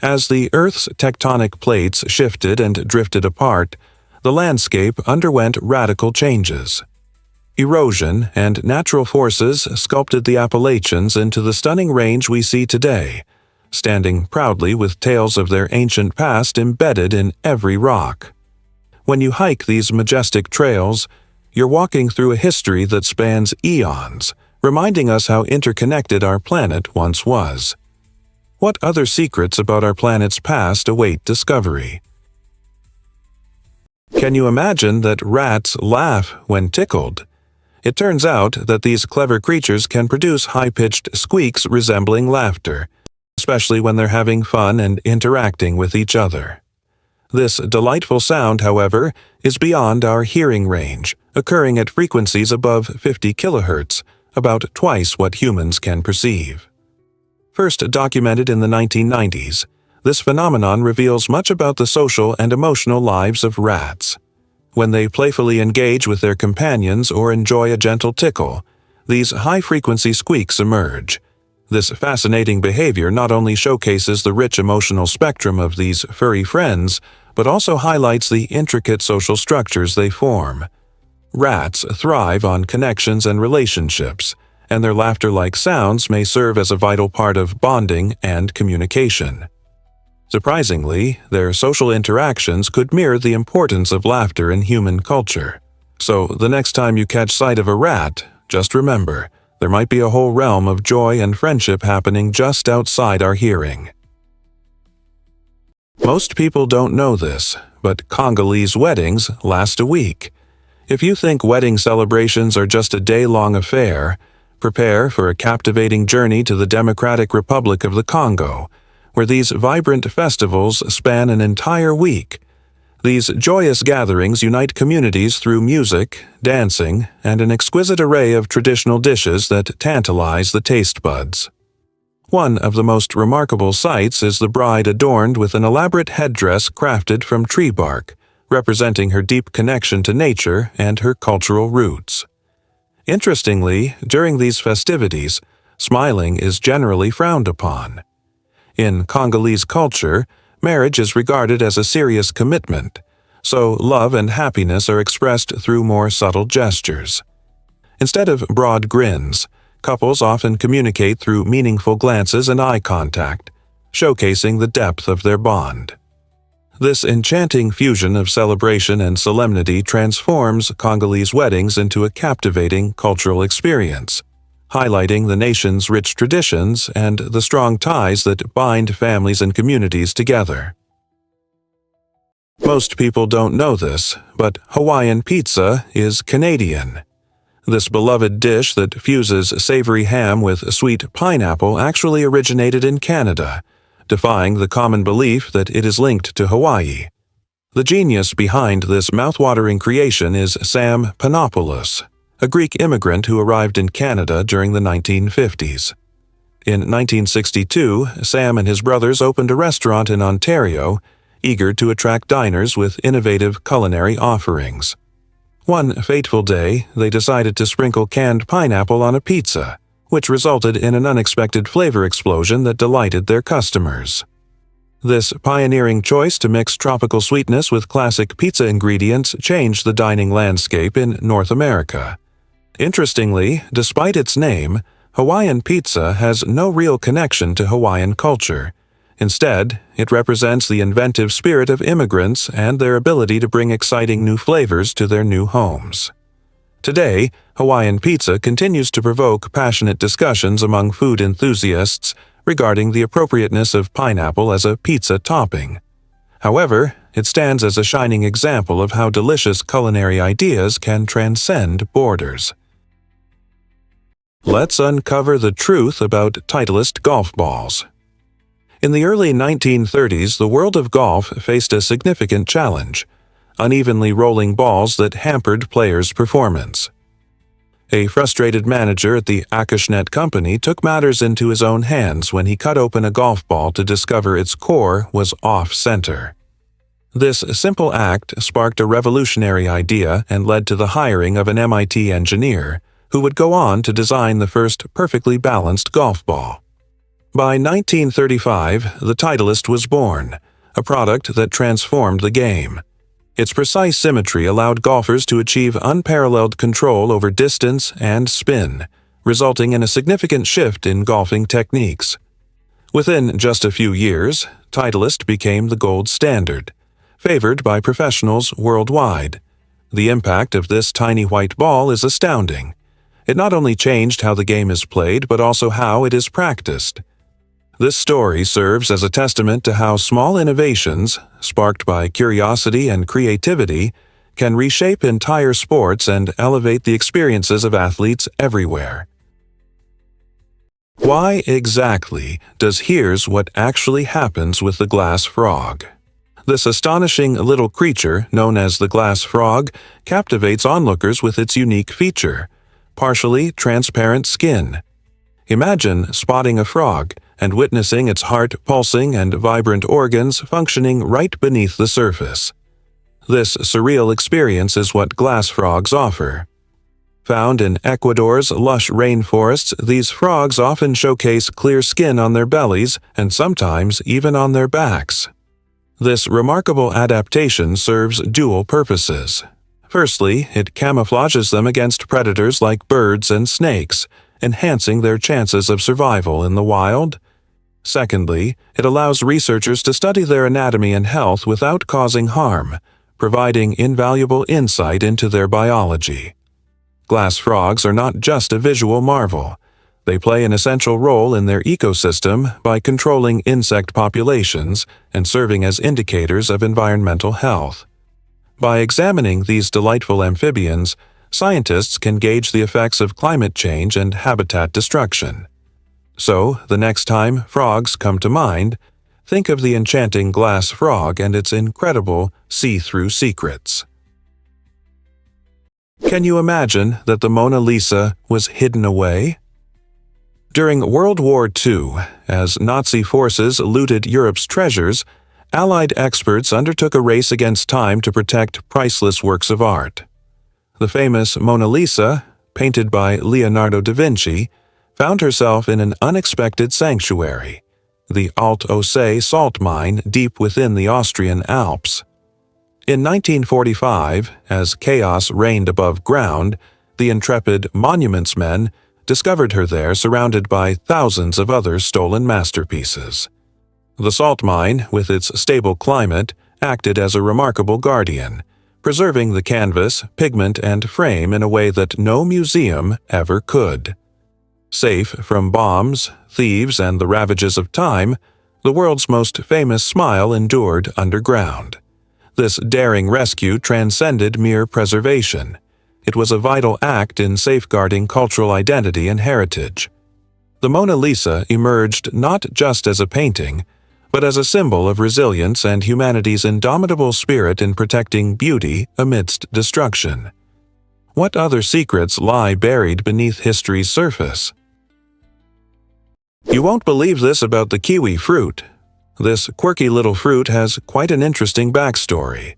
As the Earth's tectonic plates shifted and drifted apart, the landscape underwent radical changes. Erosion and natural forces sculpted the Appalachians into the stunning range we see today, standing proudly with tales of their ancient past embedded in every rock. When you hike these majestic trails, you're walking through a history that spans eons, reminding us how interconnected our planet once was. What other secrets about our planet's past await discovery? Can you imagine that rats laugh when tickled? It turns out that these clever creatures can produce high-pitched squeaks resembling laughter, especially when they're having fun and interacting with each other. This delightful sound, however, is beyond our hearing range, occurring at frequencies above 50 kHz, about twice what humans can perceive. First documented in the 1990s, this phenomenon reveals much about the social and emotional lives of rats. When they playfully engage with their companions or enjoy a gentle tickle, these high-frequency squeaks emerge. This fascinating behavior not only showcases the rich emotional spectrum of these furry friends, but also highlights the intricate social structures they form. Rats thrive on connections and relationships, and their laughter-like sounds may serve as a vital part of bonding and communication. Surprisingly, their social interactions could mirror the importance of laughter in human culture. So the next time you catch sight of a rat, just remember, there might be a whole realm of joy and friendship happening just outside our hearing. Most people don't know this, but Congolese weddings last a week. If you think wedding celebrations are just a day-long affair, prepare for a captivating journey to the Democratic Republic of the Congo, where these vibrant festivals span an entire week. These joyous gatherings unite communities through music, dancing, and an exquisite array of traditional dishes that tantalize the taste buds. One of the most remarkable sights is the bride adorned with an elaborate headdress crafted from tree bark, representing her deep connection to nature and her cultural roots. Interestingly, during these festivities, smiling is generally frowned upon. In Congolese culture, marriage is regarded as a serious commitment, so love and happiness are expressed through more subtle gestures. Instead of broad grins, couples often communicate through meaningful glances and eye contact, showcasing the depth of their bond. This enchanting fusion of celebration and solemnity transforms Congolese weddings into a captivating cultural experience, highlighting the nation's rich traditions and the strong ties that bind families and communities together. Most people don't know this, but Hawaiian pizza is Canadian. This beloved dish that fuses savory ham with sweet pineapple actually originated in Canada, defying the common belief that it is linked to Hawaii. The genius behind this mouthwatering creation is Sam Panopoulos, a Greek immigrant who arrived in Canada during the 1950s. In 1962, Sam and his brothers opened a restaurant in Ontario, eager to attract diners with innovative culinary offerings. One fateful day, they decided to sprinkle canned pineapple on a pizza, which resulted in an unexpected flavor explosion that delighted their customers. This pioneering choice to mix tropical sweetness with classic pizza ingredients changed the dining landscape in North America. Interestingly, despite its name, Hawaiian pizza has no real connection to Hawaiian culture. Instead, it represents the inventive spirit of immigrants and their ability to bring exciting new flavors to their new homes. Today, Hawaiian pizza continues to provoke passionate discussions among food enthusiasts regarding the appropriateness of pineapple as a pizza topping. However, it stands as a shining example of how delicious culinary ideas can transcend borders. Let's uncover the truth about Titleist golf balls. In the early 1930s, the world of golf faced a significant challenge: unevenly rolling balls that hampered players' performance. A frustrated manager at the Acushnet Company took matters into his own hands when he cut open a golf ball to discover its core was off-center. This simple act sparked a revolutionary idea and led to the hiring of an MIT engineer, who would go on to design the first perfectly balanced golf ball. By 1935, the Titleist was born, a product that transformed the game. Its precise symmetry allowed golfers to achieve unparalleled control over distance and spin, resulting in a significant shift in golfing techniques. Within just a few years, Titleist became the gold standard, favored by professionals worldwide. The impact of this tiny white ball is astounding. It not only changed how the game is played, but also how it is practiced. This story serves as a testament to how small innovations, sparked by curiosity and creativity, can reshape entire sports and elevate the experiences of athletes everywhere. Why exactly does Here's What Actually Happens with the Glass Frog? This astonishing little creature, known as the glass frog, captivates onlookers with its unique feature: partially transparent skin. Imagine spotting a frog and witnessing its heart pulsing and vibrant organs functioning right beneath the surface. This surreal experience is what glass frogs offer. Found in Ecuador's lush rainforests, these frogs often showcase clear skin on their bellies and sometimes even on their backs. This remarkable adaptation serves dual purposes. Firstly, it camouflages them against predators like birds and snakes, enhancing their chances of survival in the wild. Secondly, it allows researchers to study their anatomy and health without causing harm, providing invaluable insight into their biology. Glass frogs are not just a visual marvel. They play an essential role in their ecosystem by controlling insect populations and serving as indicators of environmental health. By examining these delightful amphibians, scientists can gauge the effects of climate change and habitat destruction. So, the next time frogs come to mind, think of the enchanting glass frog and its incredible see-through secrets. Can you imagine that the Mona Lisa was hidden away? During World War II, as Nazi forces looted Europe's treasures, Allied experts undertook a race against time to protect priceless works of art. The famous Mona Lisa, painted by Leonardo da Vinci, found herself in an unexpected sanctuary, the Alt Aussee salt mine deep within the Austrian Alps. In 1945, as chaos reigned above ground, the intrepid monuments men discovered her there surrounded by thousands of other stolen masterpieces. The salt mine, with its stable climate, acted as a remarkable guardian, preserving the canvas, pigment, and frame in a way that no museum ever could. Safe from bombs, thieves, and the ravages of time, the world's most famous smile endured underground. This daring rescue transcended mere preservation. It was a vital act in safeguarding cultural identity and heritage. The Mona Lisa emerged not just as a painting, but as a symbol of resilience and humanity's indomitable spirit in protecting beauty amidst destruction. What other secrets lie buried beneath history's surface? You won't believe this about the kiwi fruit. This quirky little fruit has quite an interesting backstory.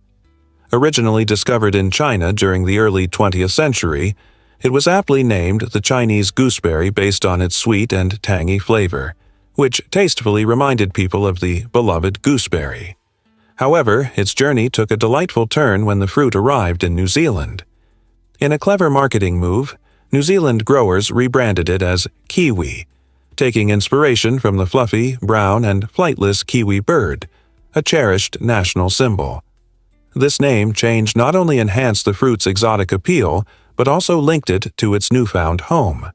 Originally discovered in China during the early 20th century, it was aptly named the Chinese gooseberry based on its sweet and tangy flavor, which tastefully reminded people of the beloved gooseberry. However, its journey took a delightful turn when the fruit arrived in New Zealand. In a clever marketing move, New Zealand growers rebranded it as kiwi, taking inspiration from the fluffy, brown, and flightless kiwi bird, a cherished national symbol. This name change not only enhanced the fruit's exotic appeal, but also linked it to its newfound home.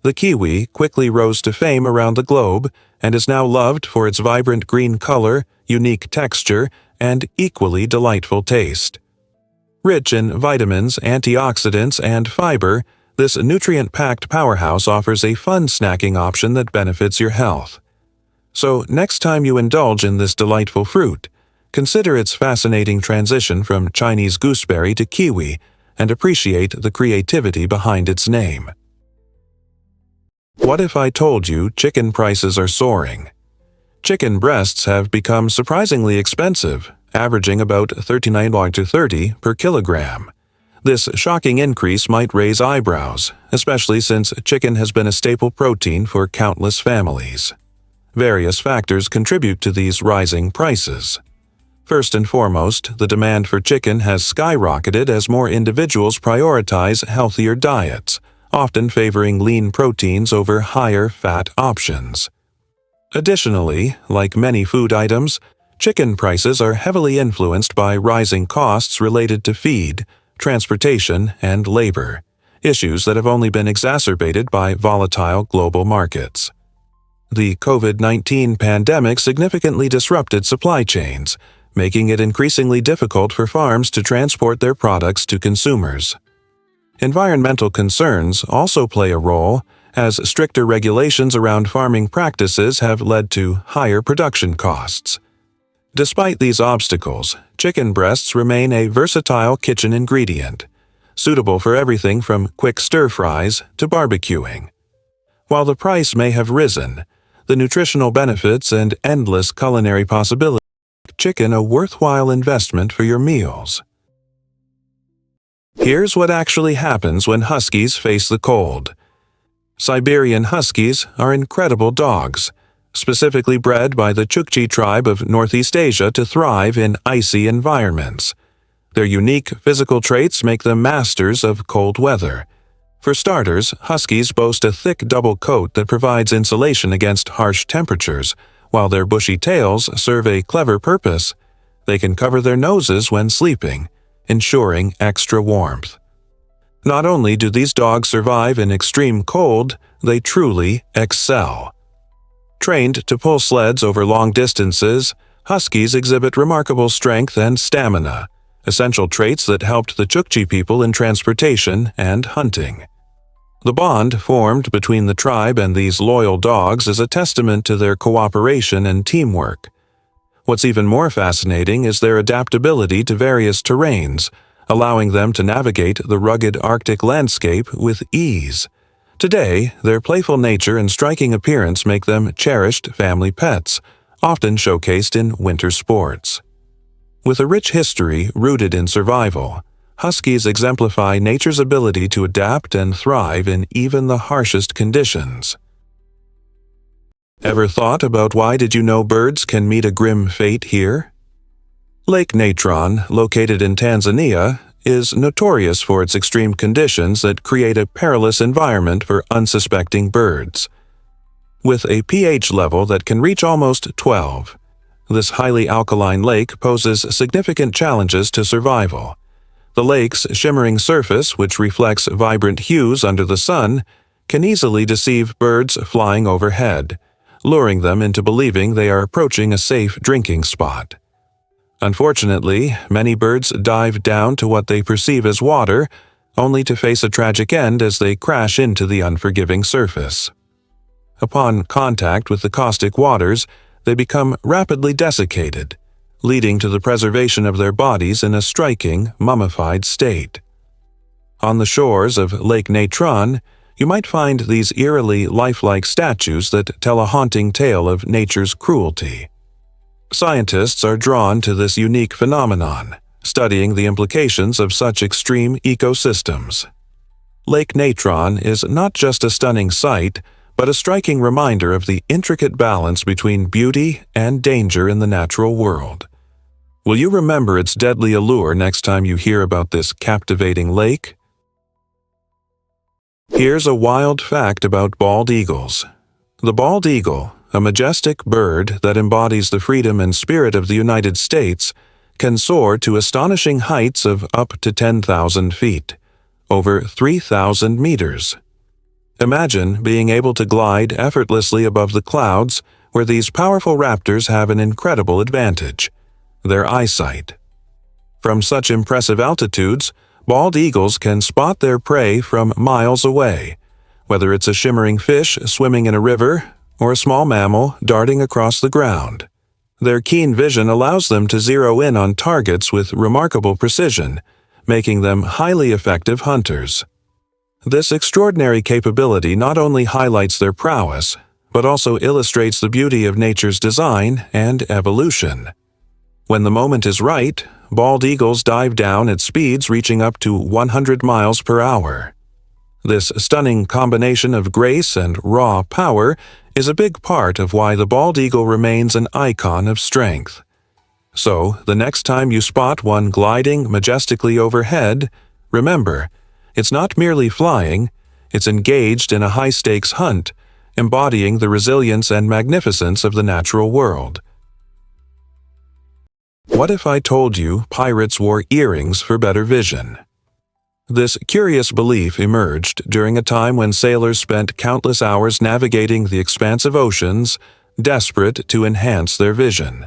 The kiwi quickly rose to fame around the globe and is now loved for its vibrant green color, unique texture, and equally delightful taste. Rich in vitamins, antioxidants, and fiber, this nutrient-packed powerhouse offers a fun snacking option that benefits your health. So, next time you indulge in this delightful fruit, consider its fascinating transition from Chinese gooseberry to kiwi and appreciate the creativity behind its name. What if I told you chicken prices are soaring? Chicken breasts have become surprisingly expensive, averaging about $39 to $30 per kilogram. This shocking increase might raise eyebrows, especially since chicken has been a staple protein for countless families. Various factors contribute to these rising prices. First and foremost, the demand for chicken has skyrocketed as more individuals prioritize healthier diets, often favoring lean proteins over higher fat options. Additionally, like many food items, chicken prices are heavily influenced by rising costs related to feed, transportation, and labor, issues that have only been exacerbated by volatile global markets. The COVID-19 pandemic significantly disrupted supply chains, making it increasingly difficult for farms to transport their products to consumers. Environmental concerns also play a role, as stricter regulations around farming practices have led to higher production costs. Despite these obstacles, chicken breasts remain a versatile kitchen ingredient, suitable for everything from quick stir-fries to barbecuing. While the price may have risen, the nutritional benefits and endless culinary possibilities make chicken a worthwhile investment for your meals. Here's what actually happens when huskies face the cold. Siberian huskies are incredible dogs, specifically bred by the Chukchi tribe of Northeast Asia to thrive in icy environments. Their unique physical traits make them masters of cold weather. For starters, huskies boast a thick double coat that provides insulation against harsh temperatures, while their bushy tails serve a clever purpose. They can cover their noses when sleeping, ensuring extra warmth. Not only do these dogs survive in extreme cold, they truly excel. Trained to pull sleds over long distances, Huskies exhibit remarkable strength and stamina, essential traits that helped the Chukchi people in transportation and hunting. The bond formed between the tribe and these loyal dogs is a testament to their cooperation and teamwork. What's even more fascinating is their adaptability to various terrains, allowing them to navigate the rugged Arctic landscape with ease. Today, their playful nature and striking appearance make them cherished family pets, often showcased in winter sports. With a rich history rooted in survival, Huskies exemplify nature's ability to adapt and thrive in even the harshest conditions. Ever thought about why did you know birds can meet a grim fate here? Lake Natron, located in Tanzania, is notorious for its extreme conditions that create a perilous environment for unsuspecting birds. With a pH level that can reach almost 12, this highly alkaline lake poses significant challenges to survival. The lake's shimmering surface, which reflects vibrant hues under the sun, can easily deceive birds flying overhead, luring them into believing they are approaching a safe drinking spot. Unfortunately, many birds dive down to what they perceive as water, only to face a tragic end as they crash into the unforgiving surface. Upon contact with the caustic waters, they become rapidly desiccated, leading to the preservation of their bodies in a striking, mummified state. On the shores of Lake Natron, you might find these eerily lifelike statues that tell a haunting tale of nature's cruelty. Scientists are drawn to this unique phenomenon, studying the implications of such extreme ecosystems. Lake Natron is not just a stunning sight, but a striking reminder of the intricate balance between beauty and danger in the natural world. Will you remember its deadly allure next time you hear about this captivating lake? Here's a wild fact about bald eagles. The bald eagle, a majestic bird that embodies the freedom and spirit of the United States, can soar to astonishing heights of up to 10,000 feet, over 3,000 meters. Imagine being able to glide effortlessly above the clouds, where these powerful raptors have an incredible advantage: their eyesight. From such impressive altitudes, bald eagles can spot their prey from miles away, whether it's a shimmering fish swimming in a river or a small mammal darting across the ground. Their keen vision allows them to zero in on targets with remarkable precision, making them highly effective hunters. This extraordinary capability not only highlights their prowess, but also illustrates the beauty of nature's design and evolution. When the moment is right, bald eagles dive down at speeds reaching up to 100 miles per hour. This stunning combination of grace and raw power is a big part of why the bald eagle remains an icon of strength. So, the next time you spot one gliding majestically overhead, remember, it's not merely flying, it's engaged in a high-stakes hunt, embodying the resilience and magnificence of the natural world. What if I told you pirates wore earrings for better vision? This curious belief emerged during a time when sailors spent countless hours navigating the expansive oceans, desperate to enhance their vision.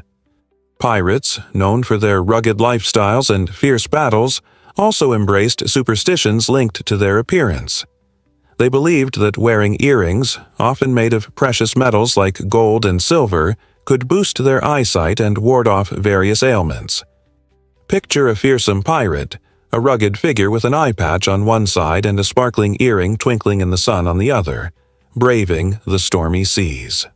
Pirates, known for their rugged lifestyles and fierce battles, also embraced superstitions linked to their appearance. They believed that wearing earrings, often made of precious metals like gold and silver, could boost their eyesight and ward off various ailments. Picture a fearsome pirate, a rugged figure with an eye patch on one side and a sparkling earring twinkling in the sun on the other, braving the stormy seas.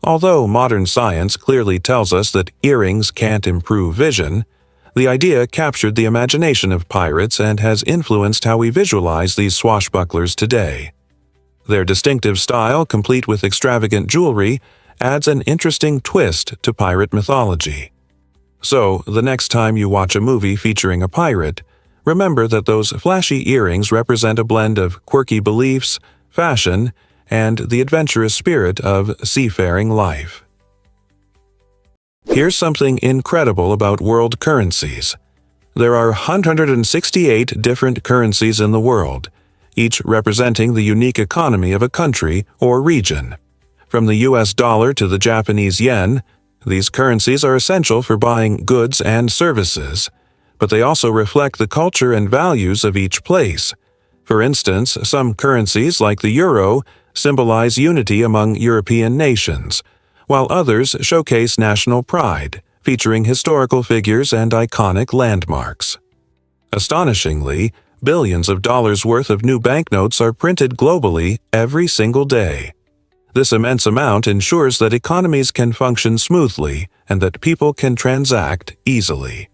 Although modern science clearly tells us that earrings can't improve vision, the idea captured the imagination of pirates and has influenced how we visualize these swashbucklers today. Their distinctive style, complete with extravagant jewelry, adds an interesting twist to pirate mythology. So, the next time you watch a movie featuring a pirate, remember that those flashy earrings represent a blend of quirky beliefs, fashion, and the adventurous spirit of seafaring life. Here's something incredible about world currencies. There are 168 different currencies in the world, each representing the unique economy of a country or region. From the US dollar to the Japanese yen, these currencies are essential for buying goods and services, but they also reflect the culture and values of each place. For instance, some currencies, like the euro, symbolize unity among European nations, while others showcase national pride, featuring historical figures and iconic landmarks. Astonishingly, billions of dollars worth of new banknotes are printed globally every single day. This immense amount ensures that economies can function smoothly and that people can transact easily.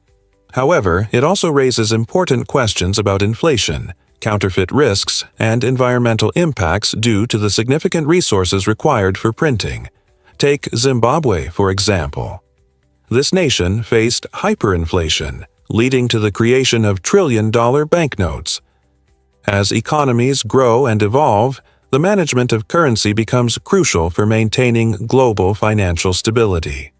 However, it also raises important questions about inflation, counterfeit risks, and environmental impacts due to the significant resources required for printing. Take Zimbabwe, for example. This nation faced hyperinflation, leading to the creation of trillion-dollar banknotes. As economies grow and evolve, the management of currency becomes crucial for maintaining global financial stability.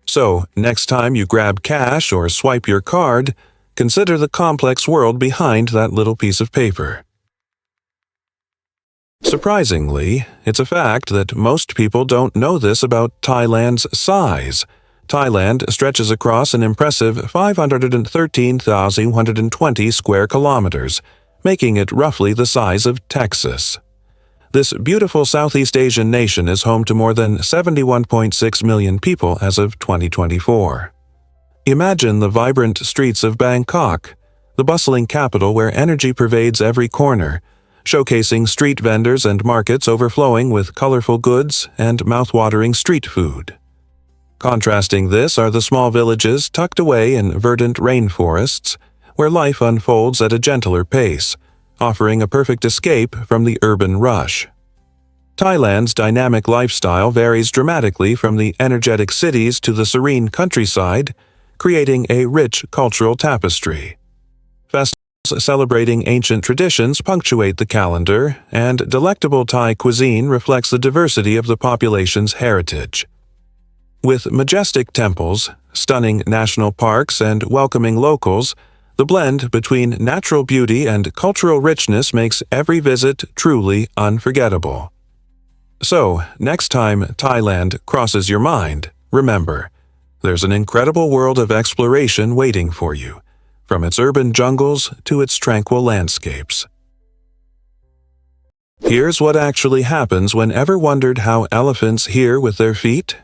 So, next time you grab cash or swipe your card, consider the complex world behind that little piece of paper. Surprisingly, it's a fact that most people don't know this about Thailand's size. Thailand stretches across an impressive 513,120 square kilometers, making it roughly the size of Texas. This beautiful Southeast Asian nation is home to more than 71.6 million people as of 2024. Imagine the vibrant streets of Bangkok, the bustling capital where energy pervades every corner, showcasing street vendors and markets overflowing with colorful goods and mouth-watering street food. Contrasting this are the small villages tucked away in verdant rainforests, where life unfolds at a gentler pace, offering a perfect escape from the urban rush. Thailand's dynamic lifestyle varies dramatically from the energetic cities to the serene countryside, creating a rich cultural tapestry. Festivals celebrating ancient traditions punctuate the calendar, and delectable Thai cuisine reflects the diversity of the population's heritage. With majestic temples, stunning national parks, and welcoming locals, the blend between natural beauty and cultural richness makes every visit truly unforgettable. So, next time Thailand crosses your mind, remember, there's an incredible world of exploration waiting for you, from its urban jungles to its tranquil landscapes. Here's what actually happens when ever wondered how elephants hear with their feet?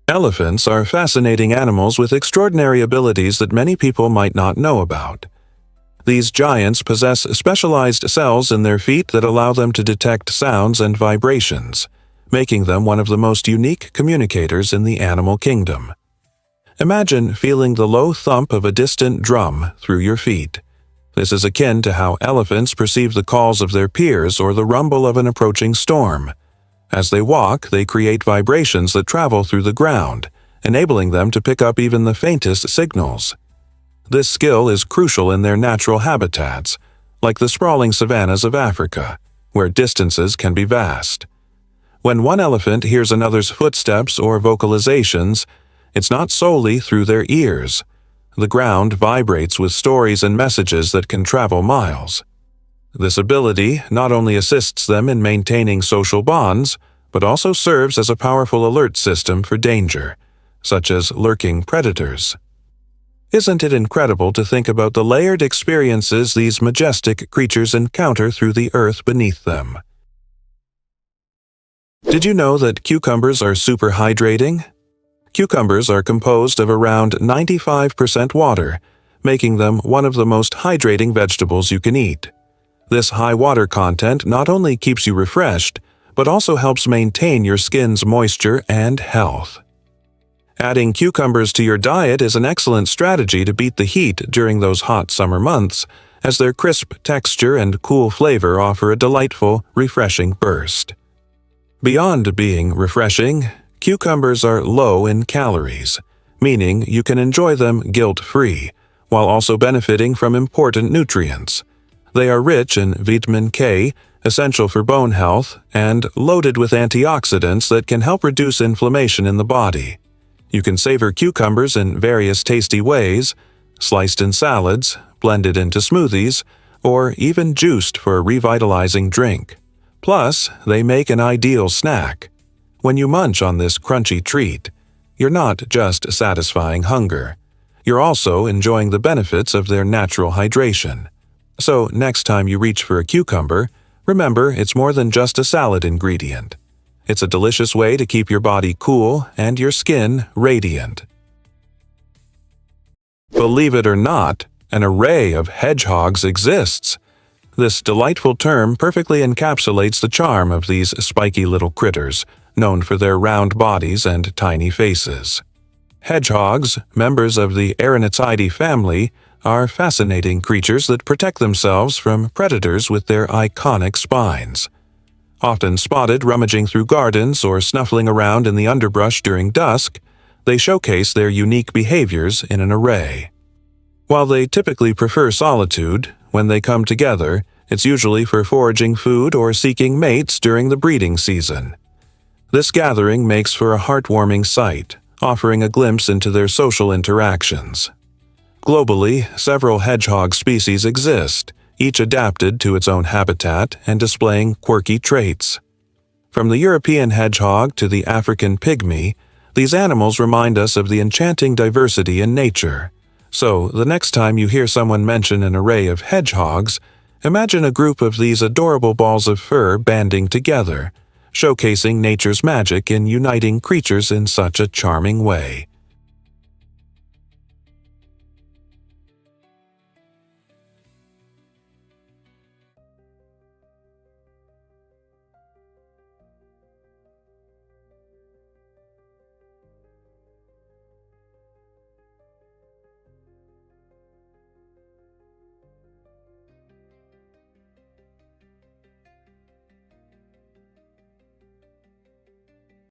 Elephants are fascinating animals with extraordinary abilities that many people might not know about. These giants possess specialized cells in their feet that allow them to detect sounds and vibrations, making them one of the most unique communicators in the animal kingdom. Imagine feeling the low thump of a distant drum through your feet. This is akin to how elephants perceive the calls of their peers or the rumble of an approaching storm. As they walk, they create vibrations that travel through the ground, enabling them to pick up even the faintest signals. This skill is crucial in their natural habitats, like the sprawling savannas of Africa, where distances can be vast. When one elephant hears another's footsteps or vocalizations, it's not solely through their ears. The ground vibrates with stories and messages that can travel miles. This ability not only assists them in maintaining social bonds, but also serves as a powerful alert system for danger, such as lurking predators. Isn't it incredible to think about the layered experiences these majestic creatures encounter through the earth beneath them? Did you know that cucumbers are super hydrating? Cucumbers are composed of around 95% water, making them one of the most hydrating vegetables you can eat. This high water content not only keeps you refreshed, but also helps maintain your skin's moisture and health. Adding cucumbers to your diet is an excellent strategy to beat the heat during those hot summer months, as their crisp texture and cool flavor offer a delightful, refreshing burst. Beyond being refreshing, cucumbers are low in calories, meaning you can enjoy them guilt-free, while also benefiting from important nutrients. They are rich in vitamin K, essential for bone health, and loaded with antioxidants that can help reduce inflammation in the body. You can savor cucumbers in various tasty ways, sliced in salads, blended into smoothies, or even juiced for a revitalizing drink. Plus, they make an ideal snack. When you munch on this crunchy treat, you're not just satisfying hunger. You're also enjoying the benefits of their natural hydration. So, next time you reach for a cucumber, remember it's more than just a salad ingredient. It's a delicious way to keep your body cool and your skin radiant. Believe it or not, an array of hedgehogs exists. This delightful term perfectly encapsulates the charm of these spiky little critters, known for their round bodies and tiny faces. Hedgehogs, members of the Arachnidžidae family, are fascinating creatures that protect themselves from predators with their iconic spines. Often spotted rummaging through gardens or snuffling around in the underbrush during dusk, they showcase their unique behaviors in an array. While they typically prefer solitude, when they come together, it's usually for foraging food or seeking mates during the breeding season. This gathering makes for a heartwarming sight, offering a glimpse into their social interactions. Globally, several hedgehog species exist, each adapted to its own habitat and displaying quirky traits. From the European hedgehog to the African pygmy, these animals remind us of the enchanting diversity in nature. So, the next time you hear someone mention an array of hedgehogs, imagine a group of these adorable balls of fur banding together, showcasing nature's magic in uniting creatures in such a charming way.